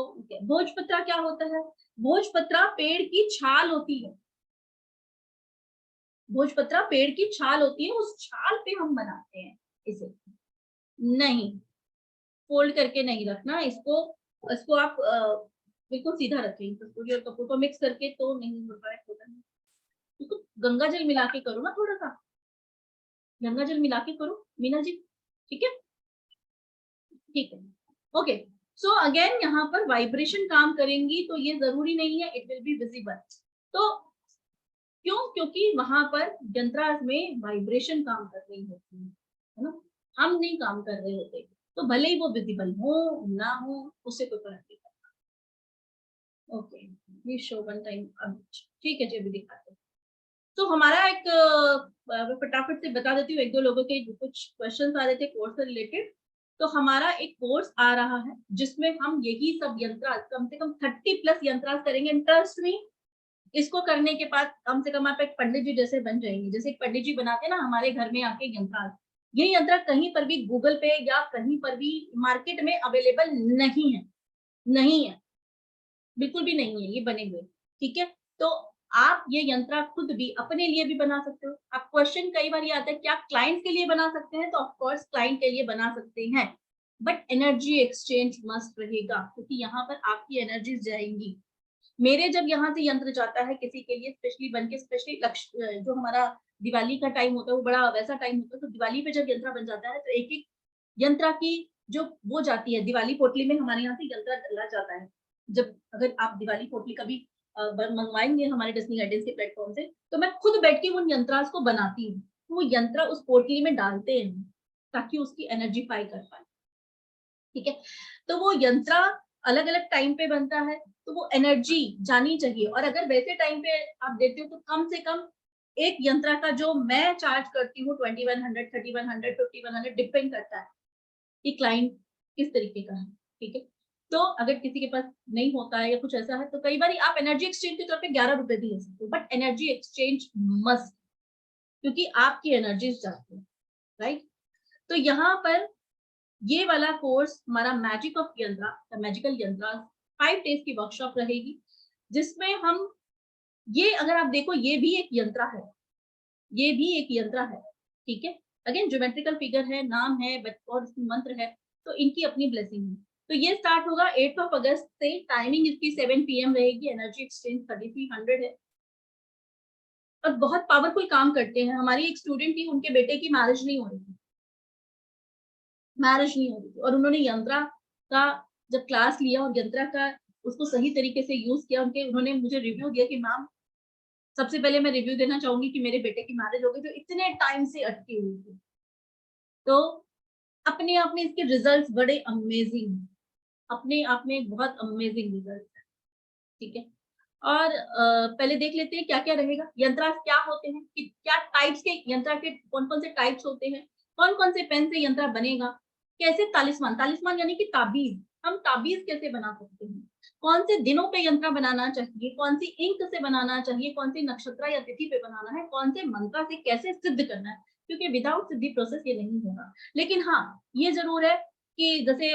भोजपत्रा क्या होता है? भोजपत्रा पेड़ की छाल होती है। भोजपत्रा पेड़ की छाल होती है, उस छाल पे हम बनाते हैं इसे। नहीं, फोल्ड करके नहीं रखना इसको। इसको आप बिल्कुल सीधा रखें। कस्तूरी और कपूर को मिक्स करके तो नहीं हो पाए, होता नहीं। इसको गंगा जल मिला के करो ना, थोड़ा सा गंगा जल मिला के करो मीना जी। ठीक है, ठीक है, ओके। सो अगेन यहाँ पर वाइब्रेशन काम करेंगी, तो ये जरूरी नहीं है इट विल बी विजिबल। तो क्यों? क्योंकि वहां पर यंत्रास में वाइब्रेशन काम कर रही होती है ना, हम नहीं काम कर रहे होते। तो भले ही वो विजिबल हो ना हो, उससे कोई फर्क नहीं पड़ता। ओके, ये शो वन टाइम। ठीक है जी, अभी दिखाते हैं। तो हमारा एक फटाफट से बता देती हूँ, एक दो लोगों के कुछ क्वेश्चन आ रहे थे कोर्स से रिलेटेड। तो हमारा एक कोर्स आ रहा है जिसमें हम यही सब यंत्र कम से कम 30+ यंत्र करेंगे। इंटरेस्ट में इसको करने के बाद कम से कम आप एक पंडित जी जैसे बन जाएंगे। जैसे एक पंडित जी बनाते हैं ना हमारे घर में आके यंत्र, ये यंत्र कहीं पर भी गूगल पे या कहीं पर भी मार्केट में अवेलेबल नहीं है। नहीं है, बिल्कुल भी नहीं है ये बने हुए। ठीक है, तो आप ये यंत्र खुद भी अपने लिए भी बना सकते हो। आप क्वेश्चन कई बार ये आता है कि आप क्लाइंट के लिए बना सकते हैं, तो ऑफ कोर्स क्लाइंट के लिए बना सकते हैं, बट एनर्जी एक्सचेंज मस्ट रहेगा, क्योंकि यहाँ पर आपकी एनर्जीज जाएंगी। मेरे जब यहाँ से यंत्र जाता है किसी के लिए स्पेशली बन के, स्पेशली जो हमारा दिवाली का टाइम होता है वो बड़ा वैसा टाइम होता है, तो दिवाली पे जब यंत्र बन जाता है तो एक एक यंत्र की जो वो जाती है दिवाली पोटली में, हमारे यहाँ से यंत्र डला जाता है। जब अगर आप दिवाली पोटली कभी मंगवाएंगे हमारे डिज्नी गाइडेंस के प्लेटफॉर्म से, तो मैं खुद बैठ के उन यंत्रास को बनाती हूँ। वो यंत्र उस पोटली में डालते हैं ताकि उसकी एनर्जीफाई कर पाए। ठीक है, तो वो यंत्र अलग अलग टाइम पे बनता है, तो वो एनर्जी जानी चाहिए। और अगर वैसे टाइम पे आप देते हो तो कम से कम एक यंत्र का जो मैं चार्ज करती हूँ 2100 3100 5100 डिपेंड करता है कि क्लाइंट किस तरीके का है। ठीक है, तो अगर किसी के पास नहीं होता है या कुछ ऐसा है तो कई बार आप एनर्जी एक्सचेंज के तौर पे 11 रुपए भी ले सकते हो, बट एनर्जी एक्सचेंज मस्ट, क्योंकि आपकी एनर्जी जाती है। राइट, तो यहाँ पर ये वाला कोर्स हमारा मैजिक ऑफ यंत्र, मैजिकल यंत्र 5 डेज की वर्कशॉप रहेगी, जिसमें हम ये अगर आप देखो ये भी एक यंत्र है, ये भी एक यंत्र है। ठीक है, अगेन ज्योमेट्रिकल फिगर है, नाम है और मंत्र है, तो इनकी अपनी ब्लेसिंग है। तो ये स्टार्ट होगा 8 अगस्त से, टाइमिंग इसकी 7 PM रहेगी। एनर्जी एक्सचेंज 3300 है और बहुत पावरफुल काम करते हैं। हमारी एक स्टूडेंट थी, उनके बेटे की मैरिज नहीं हो रही थी, मैरिज नहीं हो रही थी, और उन्होंने यंत्रा का जब क्लास लिया और यंत्रा का उसको सही तरीके से यूज किया, उन्होंने मुझे रिव्यू दिया कि मैम सबसे पहले मैं रिव्यू देना चाहूंगी कि मेरे बेटे की मैरिज हो गई जो इतने टाइम से अटकी हुई थी। तो अपने आप में इसके रिजल्ट्स बड़े अमेजिंग, अपने आप में बहुत अमेजिंग रिजल्ट है। ठीक है, और पहले देख लेते हैं क्या क्या रहेगा। यंत्र क्या होते हैं, कि क्या टाइप्स के यंत्र के कौन कौन से टाइप्स होते हैं, कौन कौन से पेन से यंत्र बनेगा, कैसे तालिस्मान, तालिस्मान यानी कि ताबीज, हम ताबीज कैसे बना सकते हैं, कौन से दिनों पे यंत्र बनाना चाहिए, कौन सी इंक से बनाना चाहिए, कौन सी नक्षत्र या तिथि पे बनाना है, कौन से मंत्र से कैसे सिद्ध करना है, क्योंकि विदाउट सिद्धि प्रोसेस ये नहीं होगा। लेकिन हाँ, ये जरूर है कि जैसे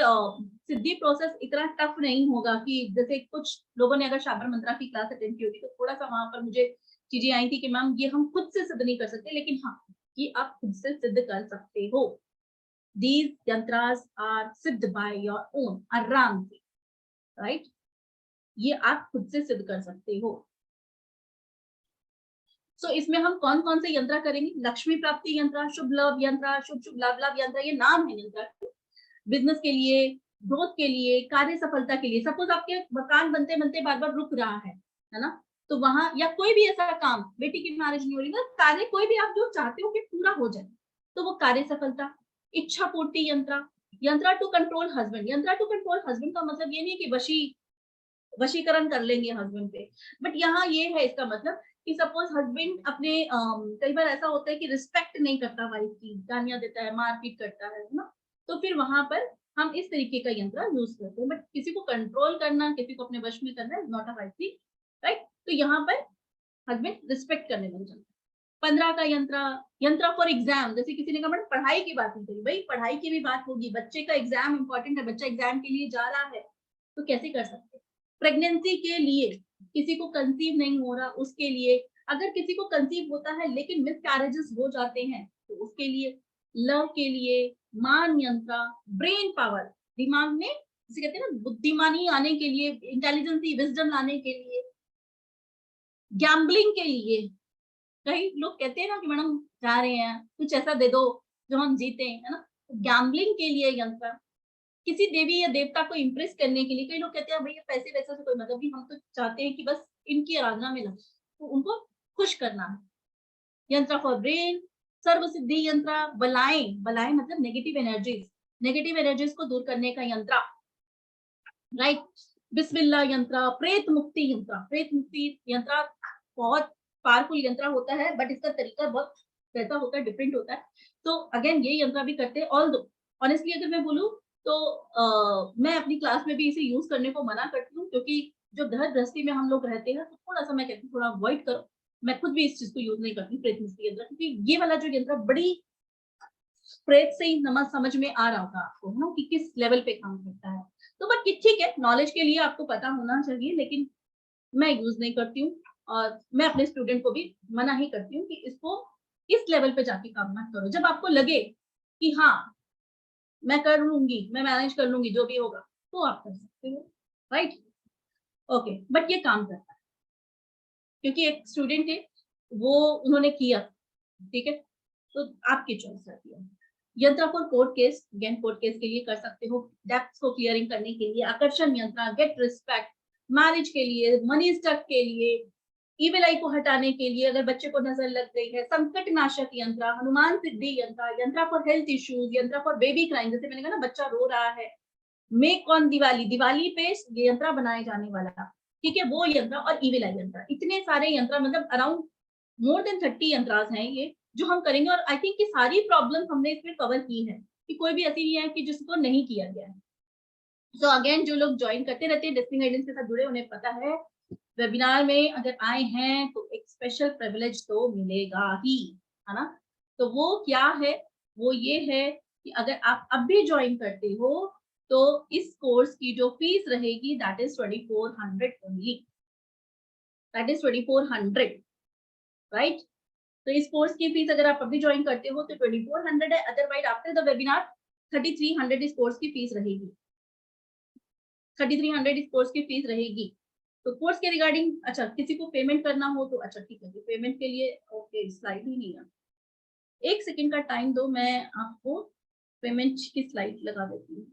सिद्धि प्रोसेस इतना टफ नहीं होगा कि जैसे कुछ लोगों ने अगर शाबर मंत्रा की क्लास अटेंड की होगी तो थोड़ा सा वहां पर मुझे चीजें आई थी कि मैम ये हम खुद से सिद्ध नहीं कर सकते, लेकिन हाँ, ये आप खुद से सिद्ध कर सकते हो। These yantras are सिद्ध by your own, आराम से। राइट, ये आप खुद से सिद्ध कर सकते हो। सो इसमें हम कौन कौन से यंत्र करेंगे? लक्ष्मी प्राप्ति यंत्र, शुभ लाभ यंत्र, शुभ शुभ लाभ लाभ यंत्र, ये नाम है यंत्र के। बिजनेस के लिए, ग्रोथ के लिए, कार्य सफलता के लिए। सपोज आपके मकान बनते बनते बार बार रुक रहा है ना, तो वहां, या कोई भी ऐसा काम, बेटी की मैरिज नहीं हो रही, मतलब कार्य कोई भी आप जो चाहते हो कि पूरा हो जाए, तो वो कार्य सफलता। इच्छा पूर्ति यंत्र, यंत्र टू कंट्रोल हस्बैंड। यंत्र टू कंट्रोल हस्बैंड का मतलब ये नहीं कि वशीकरण कर लेंगे हस्बैंड पे, बट यहाँ ये है इसका मतलब कि सपोज हस्बैंड अपने कई बार ऐसा होता है कि रिस्पेक्ट नहीं करता वाइफ की, गालियां देता है, मारपीट करता है ना, तो फिर वहां पर हम इस तरीके का यंत्र यूज करते हैं। बट किसी को कंट्रोल करना, किसी को अपने वश में करना is not a right thing, right? तो यहाँ पर हस्बैंड रिस्पेक्ट करने लग जाता है। 15 का यंत्र, यंत्र फॉर एग्जाम। जैसे किसी ने कहा मैडम पढ़ाई की बात नहीं करी, भाई पढ़ाई की भी बात होगी, बच्चे का एग्जाम इंपॉर्टेंट है, बच्चा एग्जाम के लिए जा रहा है, तो कैसे कर सकते? प्रेगनेंसी के लिए, किसी को कंसीव नहीं हो रहा उसके लिए, अगर किसी को कंसीव होता है लेकिन मिस कैरेजेस हो जाते हैं तो उसके लिए, लव के लिए, मान यंत्र, ब्रेन पावर, दिमाग में जिसे कहते हैं ना बुद्धिमानी आने के लिए, इंटेलिजेंसी, विजडम लाने के लिए, गैम्बलिंग के लिए। कई लोग कहते हैं ना कि मैडम जा रहे हैं, कुछ ऐसा दे दो जो हम जीते, है ना, गैम्बलिंग के लिए यंत्र, किसी देवी या देवता को इम्प्रेस करने के लिए। कई लोग कहते हैं भैया पैसे वैसे से कोई मतलब नहीं, हम तो चाहते हैं कि बस इनकी आराधना में लगे, तो उनको खुश करना है। यंत्र फॉर ब्रेन, सर्व सिद्धि यंत्र, बलाएं, बलाएं मतलब नेगेटिव एनर्जीज को दूर करने का यंत्र, राइट? बिस्मिल्लाह यंत्र, प्रेत मुक्ति यंत्र। प्रेत मुक्ति यंत्र बहुत पावरफुल यंत्र होता है, बट इसका तरीका बहुत वैसा होता है, डिफरेंट होता है। तो अगेन ये यंत्र भी करते हैं। ऑल दो ऑनेस्टली अगर मैं बोलूं तो मैं अपनी क्लास में भी इसे यूज करने को मना करती हूँ, क्योंकि जो घर गृहस्थी में हम लोग रहते हैं तो थोड़ा सा मैं कहती हूँ थोड़ा अवॉइड करो। मैं खुद भी इस चीज को यूज नहीं करती, प्रेत मुक्ति यंत्र, क्योंकि ये वाला जो यंत्र बड़ी प्रेत से ही समझ में आ रहा होगा आपको, है ना, कि किस लेवल पे काम करता है। तो बट ठीक है, नॉलेज के लिए आपको पता होना चाहिए, लेकिन मैं यूज नहीं करती हूँ। और मैं अपने स्टूडेंट को भी मना ही करती हूँ कि इसको इस लेवल पे जाके काम मत करो। जब आपको लगे कि हाँ मैं कर लूंगी, मैं मैनेज कर लूंगी जो भी होगा, तो आप कर सकते हो, राइट? ओके, बट ये काम करता है, क्योंकि एक स्टूडेंट है वो उन्होंने किया, ठीक है, तो आपकी चॉइस रहती है। यंत्र for court case, again court case के लिए कर सकते हो, डेप्थ को क्लियरिंग करने के लिए, आकर्षण यंत्र, गेट रिस्पेक्ट, मैरिज के लिए, मनी स्टक के लिए, ईविल आई को हटाने के लिए, अगर बच्चे को नजर लग गई है, संकट नाशक यंत्र, हनुमान सिद्धि यंत्र, यंत्र फॉर हेल्थ इश्यूज, यंत्र फॉर बेबी क्राइम, जैसे मैंने कहा ना बच्चा रो रहा है, मेक ऑन दिवाली, दिवाली पे यंत्र बनाए जाने वाला, ठीक है, वो यंत्र, और ईविल आई यंत्र। इतने सारे यंत्र, मतलब अराउंड मोर देन 30 यंत्रास हैं ये जो हम करेंगे। और आई थिंक कि सारी प्रॉब्लम हमने इसमें कवर की है, कि कोई भी ऐसी नहीं है कि जिसको नहीं किया गया है। सो अगेन जो लोग ज्वाइन करते रहते हैं डेस्टिनी गाइडेंस के साथ जुड़े, उन्हें पता है वेबिनार में अगर आए हैं तो एक स्पेशल प्रिविलेज तो मिलेगा ही, है ना। तो वो क्या है, वो ये है कि अगर आप अब भी ज्वाइन करते हो तो इस कोर्स की जो फीस रहेगी that is 2400 only, that is 2400, right? तो इस कोर्स की फीस अगर आप अभी ज्वाइन करते हो तो 2400 है, अदरवाइज आफ्टर द वेबिनार 3300 इस कोर्स की फीस रहेगी, 3300 इस कोर्स की फीस रहेगी। तो कोर्स के रिगार्डिंग, अच्छा किसी को पेमेंट करना हो तो अच्छा ठीक है, पेमेंट के लिए ओके स्लाइड ही नहीं है, एक सेकंड का टाइम दो, मैं आपको पेमेंट की स्लाइड लगा देती हूँ।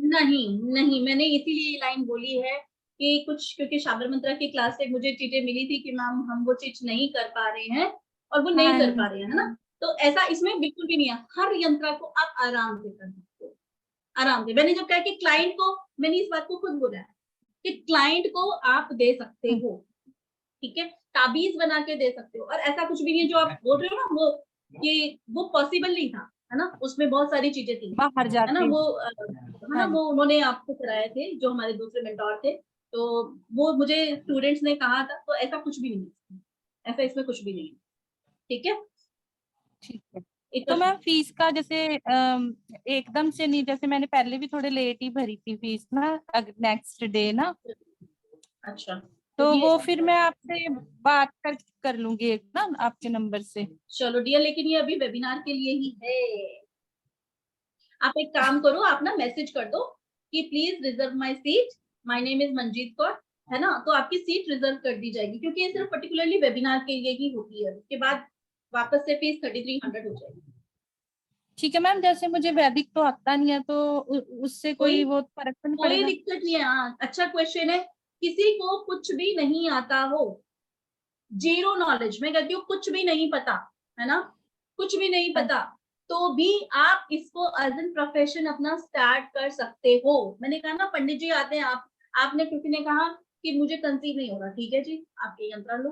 नहीं नहीं, मैंने इसीलिए लाइन बोली है कि कुछ, क्योंकि साबर मंत्रा की क्लास से मुझे चीजें मिली थी कि मैम हम वो चीज नहीं कर पा रहे हैं, और वो नहीं कर पा रहे हैं, है ना। तो ऐसा इसमें बिल्कुल भी नहीं है, हर यंत्र को आप आराम से कर सकते हो, आराम से। मैंने जब कहा कि क्लाइंट को, मैंने इस बात को खुद बोला है कि क्लाइंट को आप दे सकते हो, ठीक है, ताबीज बना के दे सकते हो, और ऐसा कुछ भी नहीं है जो आप बोल रहे हो ना वो, कि वो पॉसिबल नहीं था, है ना, उसमें बहुत सारी चीजें थी, बाहर जाके, है ना, वो है ना, वो उन्होंने आपको कराए थे जो हमारे दूसरे मेंटोर थे, तो वो मुझे स्टूडेंट्स ने कहा था, तो ऐसा कुछ भी नहीं है, ऐसा इसमें कुछ भी नहीं है, ठीक है। ठीक है। तो मैं फीस का जैसे एकदम से नहीं, जैसे मैंने पहले भी थोड़े लेट ही भरी थी फीस ना, नेक्स्ट डे ना, अच्छा तो वो फिर मैं आपसे बात कर लूंगी एक ना आपके नंबर से। चलो डियर, लेकिन ये अभी वेबिनार के लिए ही है। आप एक काम करो, आप ना मैसेज कर दो कि please reserve my seat, my name is Manjeet Kaur, है ना, तो आपकी सीट रिजर्व कर दी जाएगी, क्योंकि ये सिर्फ पर्टिकुलरली वेबिनार के लिए ही होती है। उसके बाद वापस से फीस 3300 हो जाएगी। ठीक है मैम, जैसे मुझे वैदिक तो आता नहीं है, तो उससे कोई वो फर्क तो नहीं कोई पड़ेगा? दिक्कत नहीं है। हाँ, अच्छा क्वेश्चन है। किसी को कुछ भी नहीं आता हो, जीरो नॉलेज, मैं कहती हूँ कुछ भी नहीं पता, है ना, कुछ भी नहीं पता, तो भी आप इसको एज एन प्रोफेशन अपना स्टार्ट कर सकते हो। मैंने कहा ना, पंडित जी आते हैं, आपने किसी ने कहा कि मुझे कंसीव नहीं हो रहा, ठीक है जी, आप ये यंत्र लो।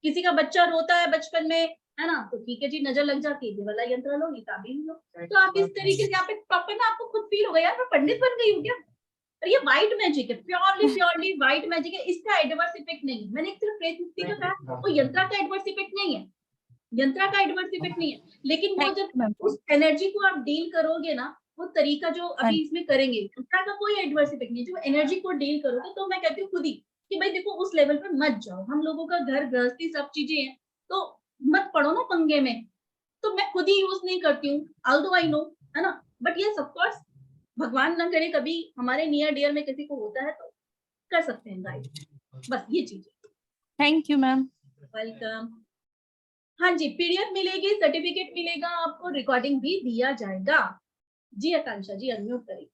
किसी का बच्चा रोता है बचपन में, है ना, तो ठीक है जी, नजर लग जाती है, ये वाला यंत्र लो, ये ताबीज लो। तो आप इस तरीके से यहाँ पे प्रॉपर ना आपको खुद फील होगा, यार मैं पंडित बन गई हूँ क्या। और ये व्हाइट मैजिक है, प्योरली व्हाइट मैजिक है, इसका एडवर्स इफेक्ट नहीं है। मैंने एक सिर्फ प्रेत का कहा, वो यंत्रा का एडवर्स इफेक्ट नहीं है, यंत्रा का एडवर्स इफेक्ट नहीं है, लेकिन वो जब उस एनर्जी को आप डील करोगे ना, वो तरीका जो अभी इसमें करेंगे, यंत्रा का कोई एडवर्स इफेक्ट नहीं है, जो एनर्जी को डील करोगे, तो मैं कहती हूँ खुद ही कि भाई देखो उस लेवल पे मत जाओ, हम लोगों का घर गृहस्थी सब चीजें हैं, तो मत पड़ो ना पंगे में। तो मैं खुद ही यूज नहीं करती हूँ, ऑल्दो आई नो, है ना, बट ये ऑफ कोर्स भगवान ना करे कभी हमारे नियर डियर में किसी को होता है तो कर सकते हैं गाइड, बस ये चीज। Thank you ma'am. वेलकम। हाँ जी, पीडीएफ मिलेगी, सर्टिफिकेट मिलेगा आपको, रिकॉर्डिंग भी दिया जाएगा। जी आकांक्षा जी, अनम्यूट करिए।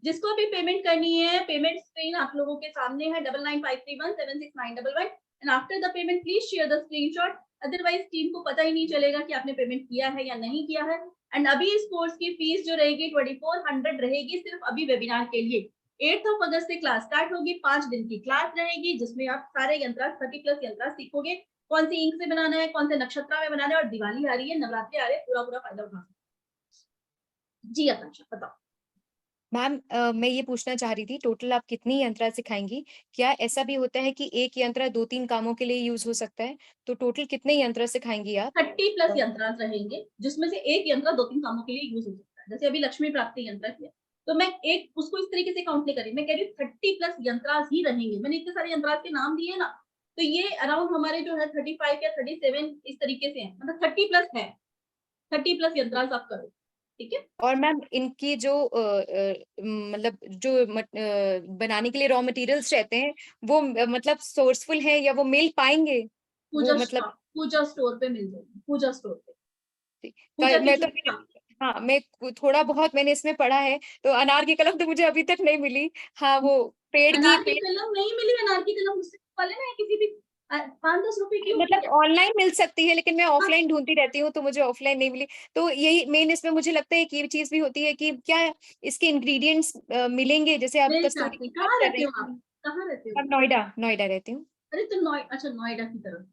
जिसको भी पेमेंट करनी है, पेमेंट स्क्रीन आप लोगों के सामने है, 9953176911, and after the payment please share the screenshot, otherwise team को पता ही नहीं चलेगा कि आपने पेमेंट किया है या नहीं किया है। एंड अभी इस कोर्स की फीस जो रहेगी 2400 रहेगी, सिर्फ अभी वेबिनार के लिए। 8 अगस्त से क्लास स्टार्ट होगी, 5 दिन की क्लास रहेगी, जिसमें आप सारे यंत्र 30+ यंत्र सीखोगे, कौन सी इंक से बनाना है, कौन से नक्षत्र में बनाना है, और दिवाली आ रही है, नवरात्रि आ रहे हैं, पूरा फायदा उठा। जी आकांक्षा बताओ। मैम मैं ये पूछना चाह रही थी, टोटल आप कितनी यंत्रा सिखाएंगी? क्या ऐसा भी होता है कि एक यंत्र 2-3 कामों के लिए यूज हो सकता है? तो टोटल कितने यंत्र सिखाएंगी आप? 30+ यंत्र रहेंगे, जिसमें से एक यंत्र 2-3 कामों के लिए यूज हो सकता है। जैसे अभी लक्ष्मी प्राप्ति यंत्र है, तो मैं एक उसको इस तरीके से काउंट नहीं कर रही, मैं कह रही हूँ 30+ यंत्र ही रहेंगे। मैंने इतने सारे यंत्र के नाम दिए ना, तो ये अराउंड हमारे जो है 35 या 37 इस तरीके से है, मतलब 30+ है, 30+ यंत्र आप करो, ठीक है। और मैम इनकी जो मतलब जो बनाने के लिए रॉ मटेरियल्स रहते हैं, वो मतलब सोर्सफुल है या वो मिल पाएंगे? वो मतलब पूजा स्टोर पे मिल जाएगी, पूजा स्टोर पे। मैं तो हाँ, मैं थोड़ा बहुत मैंने इसमें पढ़ा है, तो अनार की कलम तो मुझे अभी तक नहीं मिली। हाँ, वो अनार की कलम नहीं मिली, अनार की कलम उससे वाले ना किसी भी 5-10 रुपए की, मतलब ऑनलाइन मिल सकती है, लेकिन मैं ऑफलाइन ढूंढती रहती हूँ, तो मुझे ऑफलाइन नहीं मिली। तो यही मेन इसमें मुझे लगता है कि ये चीज भी होती है कि क्या इसके इंग्रेडिएंट्स मिलेंगे, जैसे आप कस्तूरी की बात कहाँ कर रहते रही हो आप, थी। कहाँ रहते हो? नोएडा नोएडा रहती हूँ। अरे तो अच्छा नोएडा की तरफ,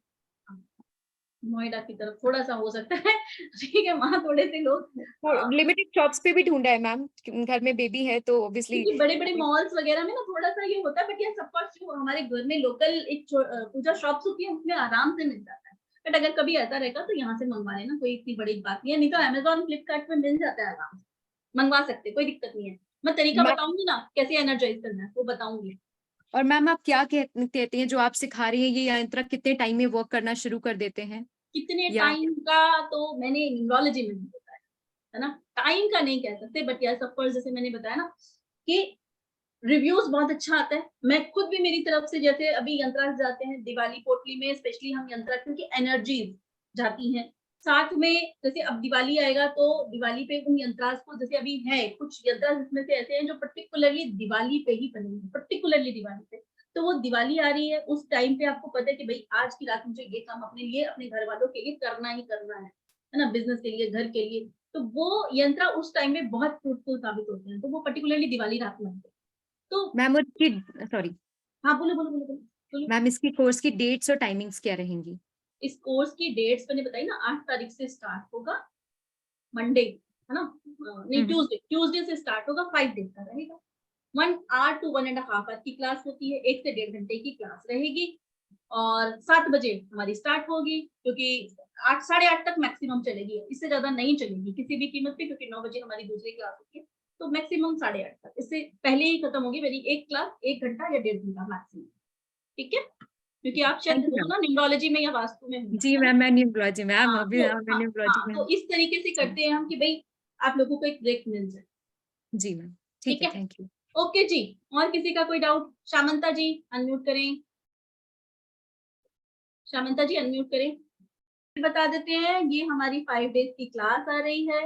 नोएडा की तरफ थोड़ा सा हो सकता है ठीक है, वहां थोड़े से लोग लिमिटेड शॉप्स पे भी ढूंढा है मैम, घर में बेबी है तो ऑब्वियसली। क्योंकि बड़े बड़े मॉल्स वगैरह में ना थोड़ा सा ये होता है, बट ये सबका जो हमारे घर में लोकल एक पूजा शॉप्स होती है, उसमें आराम से मिल जाता है। बट अगर कभी ऐसा रहेगा तो यहाँ से मंगवा लेना, कोई इतनी बड़ी बात नहीं है, नहीं तो अमेजोन फ्लिपकार्ट पे मिल जाता है, आराम से मंगवा सकते, कोई दिक्कत नहीं है। मैं तरीका बताऊंगी ना कैसे एनर्जाइज करना है, वो बताऊंगी। और मैम आप क्या कहते हैं, जो आप सिखा रही हैं ये यंत्र कितने टाइम में वर्क करना शुरू कर देते हैं? कितने या टाइम का तो मैंने न्यूरोलॉजी में बताया है ना, टाइम का नहीं कह सकते, बट यस ऑफ कोर्स जैसे मैंने बताया ना कि रिव्यूज बहुत अच्छा आता है। मैं खुद भी मेरी तरफ से, जैसे अभी यंत्रास जाते हैं दिवाली पोटली में, स्पेशली हम यंत्रा क्योंकि एनर्जीज जाती हैं साथ में, जैसे अब दिवाली आएगा तो दिवाली पे उन यंत्रास को, जैसे अभी है कुछ यंत्रास जिसमें से ऐसे हैं जो पर्टिकुलरली दिवाली पे ही बनेंगे, पर्टिकुलरली दिवाली पे। तो वो दिवाली आ रही है, उस टाइम पे आपको पता है कि भाई आज की रात मुझे ये काम अपने लिए, अपने घर वालों के लिए करना ही करना है ना, बिजनेस के लिए, घर के लिए, तो वो यंत्र उस टाइम में बहुत फ्रूटफुल साबित होते हैं, तो वो पर्टिकुलरली दिवाली रात में होते हैं। तो मैम उसकी सॉरी हाँ बोलो बोलो बोलो बोलो। मैम इसकी कोर्स की डेट्स और टाइमिंग्स क्या रहेंगी? इस कोर्स की डेट्स मैंने बताई ना, 8 तारीख से स्टार्ट होगा, मंडे, है ना, नहीं ट्यूसडे से स्टार्ट होगा, 5 डेज का रहेगा। 1 आवर टू 1.5 आवर की क्लास होती है, 1 से 1.5 घंटे की क्लास रहेगी, और 7 बजे हमारी स्टार्ट होगी, क्योंकि 8 साढ़े 8 तक मैक्सिमम चलेगी, इससे ज्यादा नहीं चलेगी किसी भी कीमत पे, क्योंकि 9 बजे हमारी दूसरी क्लास होती है, तो मैक्सिमम 8:30 तक, इससे पहले ही खत्म होगी मेरी एक क्लास, 1 घंटा या 1.5 घंटा मैक्सिमम, ठीक है, क्योंकि आप शायद हो ना न्यूरोलॉजी में या वास्तु में हो। जी मैम, मैं न्यूरोलॉजी मैम, हाँ अभी मैं न्यूरोलॉजी में तो इस तरीके से करते हैं हम कि भाई आप लोगों को एक ब्रेक मिल जाए। जी मैम, ठीक है, थैंक यू। ओके जी, और किसी का कोई डाउट? शामंता जी अनम्यूट करें, शामंता जी अनम्यूट करें। बता देते हैं, ये हमारी 5 डेज की क्लास आ रही है।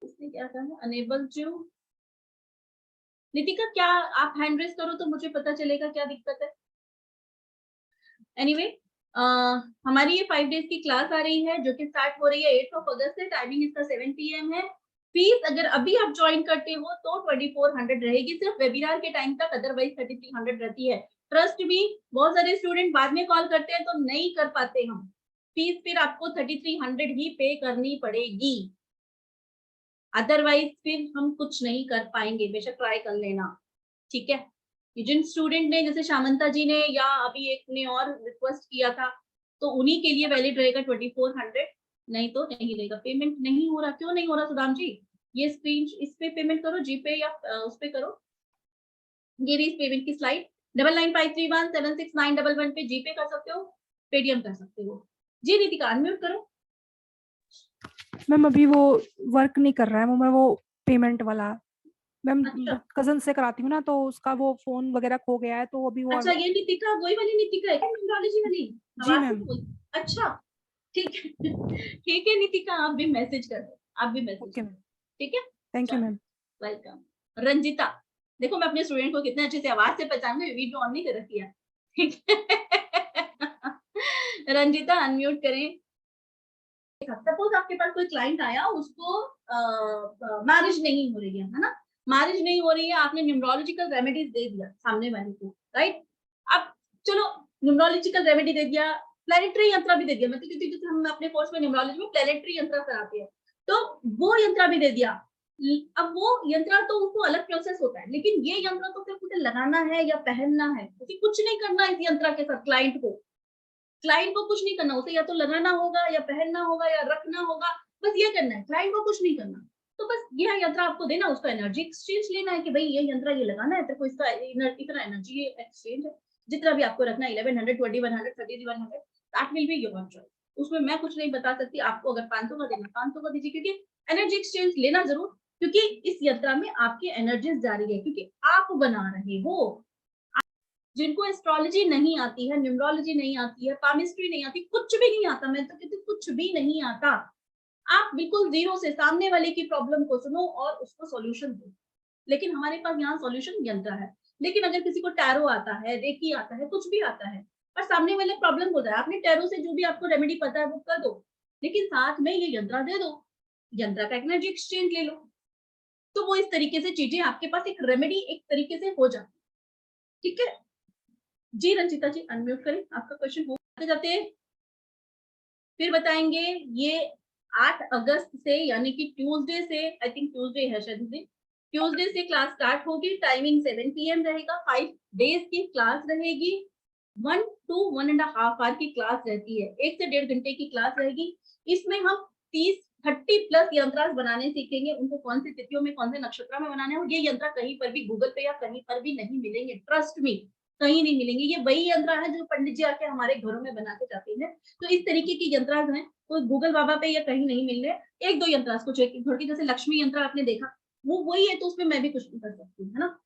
इसने क्या कहा, अनेबल टू। नितिका क्या आप हैंड रेस करो तो मुझे पता चलेगा क्या दिक्कत है। एनीवे हमारी ये 5 डेज की क्लास आ रही है जो कि स्टार्ट हो रही है 8 अगस्त से। टाइमिंग इसका 7 PM है। फीस अगर अभी आप ज्वाइन करते हो तो 2400 रहेगी सिर्फ वेबिनार के टाइम तक, अदरवाइज 3300 रहती है। ट्रस्ट मी, बहुत सारे स्टूडेंट बाद में कॉल करते हैं तो नहीं कर पाते हम। फीस फिर आपको 3300 ही पे करनी पड़ेगी, अदरवाइज फिर हम कुछ नहीं कर पाएंगे। बेशक ट्राई कर लेना, ठीक है। जिन स्टूडेंट ने, जैसे शामंता जी ने या अभी एक ने और रिक्वेस्ट किया था, तो उन्हीं के लिए वैलिड रहेगा 2400, नहीं तो नहीं रहेगा। पेमेंट नहीं हो रहा, क्यों नहीं हो रहा सुदाम जी? ये स्क्रीन इस पे पेमेंट करो, जीपे या उस पे करो। ये रही पेमेंट की स्लाइड, 9953176911 पे जीपे कर सकते हो, पेटीएम कर सकते हो। जी रितिका अनम्यूट करो। मैम अभी वो वर्क नहीं कर रहा है वो पेमेंट वाला। मैम अच्छा कजन से कराती हूँ ना, तो उसका वो फोन वगैरह खो गया है, तो अभी वो अच्छा, ये नितिका वही वाली नितिका है क्या, न्यूमरोलॉजी वाली? जी आवाज से मैम। तो बोल। अच्छा ठीक है ठीक है नितिका, आप भी मैसेज कर दो, आप भी मैसेज ओके कर मैम, दो, ठीक है। थैंक यू चलो मैम। वेलकम। रंजिता, देखो मैं अपने स्टूडेंट को कितने अच्छे से आवाज से पहचान गई, वीडियो ऑन नहीं कर रखी है, ठीक है रंजिता अनम्यूट करें। सपोज आपके पास कोई क्लाइंट आया, उसको मैरिज नहीं हो रही है ना, मैरिज नहीं हो रही है, आपने न्यूमरोलॉजिकल रेमेडीज दे दिया सामने वाले को, राइट। अब चलो न्यूमरोलॉजिकल रेमेडी दे दिया, प्लेनेटरी यंत्र भी दे दिया, मतलब क्योंकि हम अपने कोर्स में न्यूमरोलॉजी में प्लेनेटरी यंत्र कराते हैं, तो वो यंत्र भी दे दिया। अब वो यंत्र तो उसको अलग प्रोसेस होता है, लेकिन ये यंत्र तो सिर्फ उसे लगाना है या पहनना है, उसे कुछ नहीं करना इस यंत्र के साथ। क्लाइंट को कुछ नहीं करना, उसे या तो लगाना होगा या पहनना होगा या रखना होगा, बस ये करना है, क्लाइंट को कुछ नहीं करना। तो बस यह यंत्र आपको देना, उसका एनर्जी एक्सचेंज लेना है कि भाई ये यंत्र ये लगाना है, तो इसका इतना एनर्जी एक्सचेंज है, जितना भी आपको रखना है 1100 2100 3100 that will be your choice. उसमें मैं कुछ नहीं बता सकती आपको, अगर 500 का देना 500 का दीजिए, क्योंकि एनर्जी एक्सचेंज लेना जरूर, क्योंकि इस यंत्र में आपकी एनर्जी जा रही है, क्योंकि आप बना रहे हो। जिनको एस्ट्रोलॉजी नहीं आती है, न्यूमरोलॉजी नहीं आती है, पामिस्ट्री नहीं आती, कुछ भी नहीं आता, मैं तो कहती हूँ कुछ भी नहीं आता, आप बिल्कुल जीरो से सामने वाले की प्रॉब्लम को सुनो और उसको सॉल्यूशन दो। लेकिन हमारे पास यहाँ सॉल्यूशन यंत्र है। लेकिन अगर किसी को टैरो आता है, रेकी आता है, कुछ भी आता है, और सामने वाले प्रॉब्लम हो जाए, आपने टैरो से जो भी आपको रेमेडी पता है वो कर दो, लेकिन साथ में ये यंत्र दे दो, यंत्र का एनर्जी एक्सचेंज ले लो, तो वो इस तरीके से चीजें आपके पास एक रेमेडी एक तरीके से हो जाती, ठीक है। जी रंजिता जी अनम्यूट करें, आपका क्वेश्चन हो जाते फिर बताएंगे। ये 8 अगस्त से, यानी कि ट्यूसडे से, आई थिंक ट्यूसडे है शायद, ट्यूसडे से क्लास स्टार्ट होगी। टाइमिंग 7 PM रहेगा। 5 डेज की क्लास रहेगी। 1 to 1.5 आवर की क्लास रहती है, 1 से 1.5 घंटे की क्लास रहेगी। इसमें हम 30 प्लस यंत्र बनाने सीखेंगे, उनको कौन सी तिथियों में, कौन से नक्षत्र में बनाने हैं। ये यंत्र कहीं पर भी गूगल पे या कहीं पर भी नहीं मिलेंगे, ट्रस्ट मी, कहीं नहीं मिलेंगे। ये वही यंत्र है जो पंडित जी आके हमारे घरों में बना के जाते हैं। तो इस तरीके की यंत्र हैं, तो गूगल बाबा पे या कहीं नहीं मिल रहे। 1-2 यंत्र को चेक की, जैसे लक्ष्मी यंत्र आपने देखा, वो वही है, तो उसमें मैं भी कुछ नहीं कर सकती, है ना।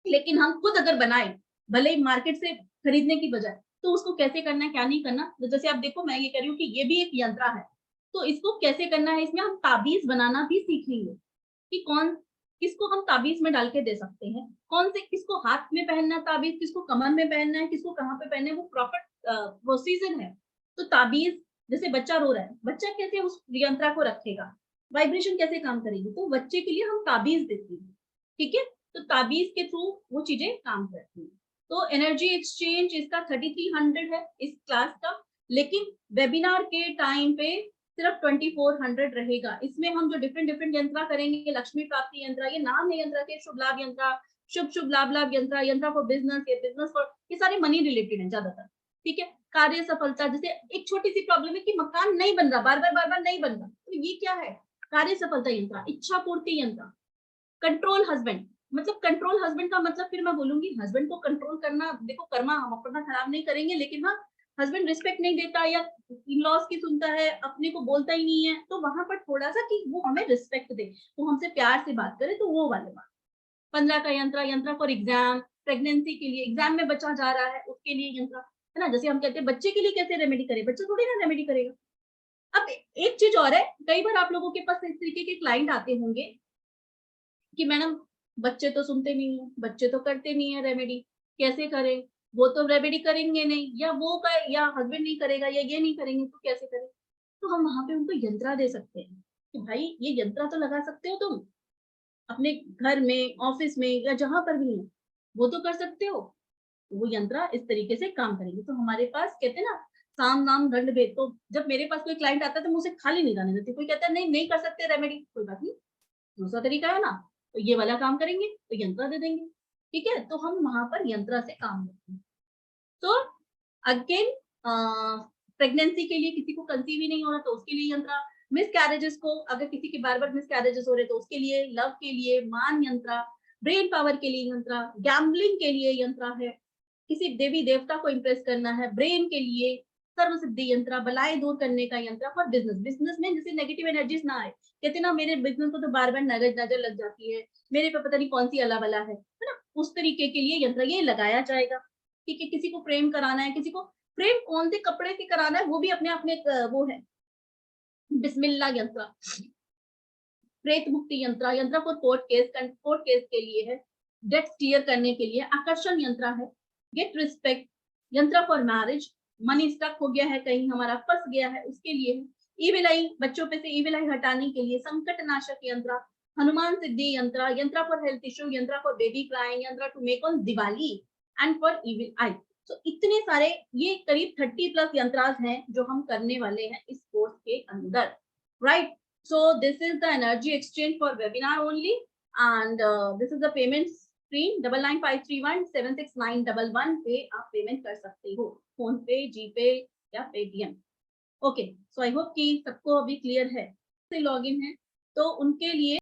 लेकिन हम खुद अगर बनाए, भले ही मार्केट से खरीदने की बजाय, तो उसको कैसे करना है, क्या नहीं करना, तो जैसे आप देखो मैं ये कह रही हूँ कि ये भी एक यंत्र है, तो इसको कैसे करना है, इसमें हम ताबीज बनाना भी सीखेंगे कि कौन किसको हम ताबीज में डाल के दे सकते हैं, कौन से किसको हाथ में पहनना है ताबीज, किसको कमर में पहनना है, किसको कहाँ पे पहनना है, वो प्रॉपर प्रोसीजर है। तो ताबीज, जैसे बच्चा रो रहा है, बच्चा कैसे उस यंत्र को रखेगा, वाइब्रेशन कैसे काम करेगी, तो बच्चे के लिए हम ताबीज देते हैं, ठीक है। तो ताबीज के थ्रू वो चीजें काम करती हैं। तो एनर्जी एक्सचेंज इसका 3300 है इस क्लास का, लेकिन वेबिनार के टाइम पे सिर्फ 2400 रहेगा। इसमें हम जो डिफरेंट यंत्र करेंगे, लक्ष्मी प्राप्ति यंत्र, ये नाम है यंत्र के, शुभ लाभ यंत्र, शुभ लाभ यंत्र, यंत्र फॉर बिजनेस, ये बिजनेस फॉर, ये सारे मनी रिलेटेड है ज्यादातर, ठीक है। कार्य सफलता, जैसे एक छोटी सी प्रॉब्लम है कि मकान नहीं बन रहा, बार बार नहीं बन रहा, तो ये क्या है, कार्य सफलता यंत्र। इच्छा पूर्ति यंत्र, कंट्रोल हस्बैंड, मतलब कंट्रोल हस्बैंड का मतलब फिर मैं बोलूंगी हस्बैंड को कंट्रोल करना, देखो कर्मा हम अपना खराब नहीं करेंगे, लेकिन हाँ हस्बैंड रिस्पेक्ट नहीं देता या इन लॉज की सुनता है, अपने को बोलता ही नहीं है, तो वहां पर थोड़ा सा कि वो हमें रिस्पेक्ट दे, वो हमसे प्यार से बात करे, तो वो वाले बात, 15 का यंत्र फॉर एग्जाम, प्रेगनेंसी के लिए, एग्जाम में बच्चा जा रहा है उसके लिए यंत्र, है ना। जैसे हम कहते हैं बच्चे के लिए कैसे रेमेडी करें, बच्चा थोड़ी ना रेमेडी करेगा। अब एक चीज और है, कई बार आप लोगों के पास इस तरीके के क्लाइंट आते होंगे कि मैडम बच्चे तो सुनते नहीं है, बच्चे तो करते नहीं है रेमेडी, कैसे करें, वो तो रेमेडी करेंगे नहीं, या या हस्बैंड नहीं करेगा, या ये नहीं करेंगे, तो कैसे करें। तो हम वहां पे उनको यंत्रा दे सकते हैं कि भाई ये यंत्रा तो लगा सकते हो तुम अपने घर में, ऑफिस में, या जहां पर भी है, वो तो कर सकते हो। वो यंत्रा इस तरीके से काम करेंगे। तो हमारे पास कहते हैं ना, साम नाम दंड भेद। तो जब मेरे पास कोई क्लाइंट आता है तो मुझे खाली नहीं जाने देती। कोई कहता है नहीं नहीं कर सकते रेमेडी, कोई बात नहीं, दूसरा तरीका है ना, तो ये वाला काम करेंगे, तो यंत्रा दे देंगे, ठीक है। तो हम वहां पर यंत्रा से काम लेते हैं। तो अगेन प्रेगनेंसी के लिए, किसी को कंसीव ही नहीं हो रहा तो उसके लिए यंत्रा, मिस कैरेजेस को, अगर किसी के बार बार मिस कैरेजेस हो रहे तो उसके लिए, लव के लिए मान यंत्रा, ब्रेन पावर के लिए यंत्रा, गैम्बलिंग के लिए यंत्रा है, किसी देवी देवता को इम्प्रेस करना है, ब्रेन के लिए सर्व सिद्धि यंत्रा, बलाएं दूर करने का यंत्रा फॉर बिजनेस, बिजनेस में जैसे नेगेटिव एनर्जीज ना आए। कहते ना मेरे बिजनेस को तो बार बार नजर लग जाती है, मेरे पे पता नहीं कौन सी अला बला है ना, उस तरीके के लिए यंत्र ये लगाया जाएगा। ठीक है, किसी को प्रेम कराना है, किसी को प्रेम कौन से कपड़े से कराना है वो भी अपने अपने वो है, बिस्मिल्लाह यंत्र, प्रेत मुक्ति यंत्र, यंत्र फॉर कोर्ट केस के लिए है, डेट्स क्लियर करने के लिए, आकर्षण यंत्र है, गेट रिस्पेक्ट यंत्र फॉर मैरिज, मनी स्टक हो गया है कहीं, हमारा फंस गया है, उसके लिए है, ईविल आई, बच्चों पे से ईविल आई हटाने के लिए, संकट नाशक यंत्र, हनुमान सिद्धि यंत्र, यंत्र फॉर हेल्थ इश्यू, यंत्र फॉर बेबी क्राइंग, यंत्र to make on Diwali and for evil eye. तो इतने सारे, ये करीब 30+ यंत्रास हैं जो हम करने वाले हैं इस कोर्स के अंदर, right. So this is the energy exchange for webinar only, and this is the payment screen 9953176911 पे आप पेमेंट कर सकते हो, फोन पे, जीपे या Paytm. Okay, so I hope कि सबको अभी क्लियर है। से लॉगिन है तो उनके लिए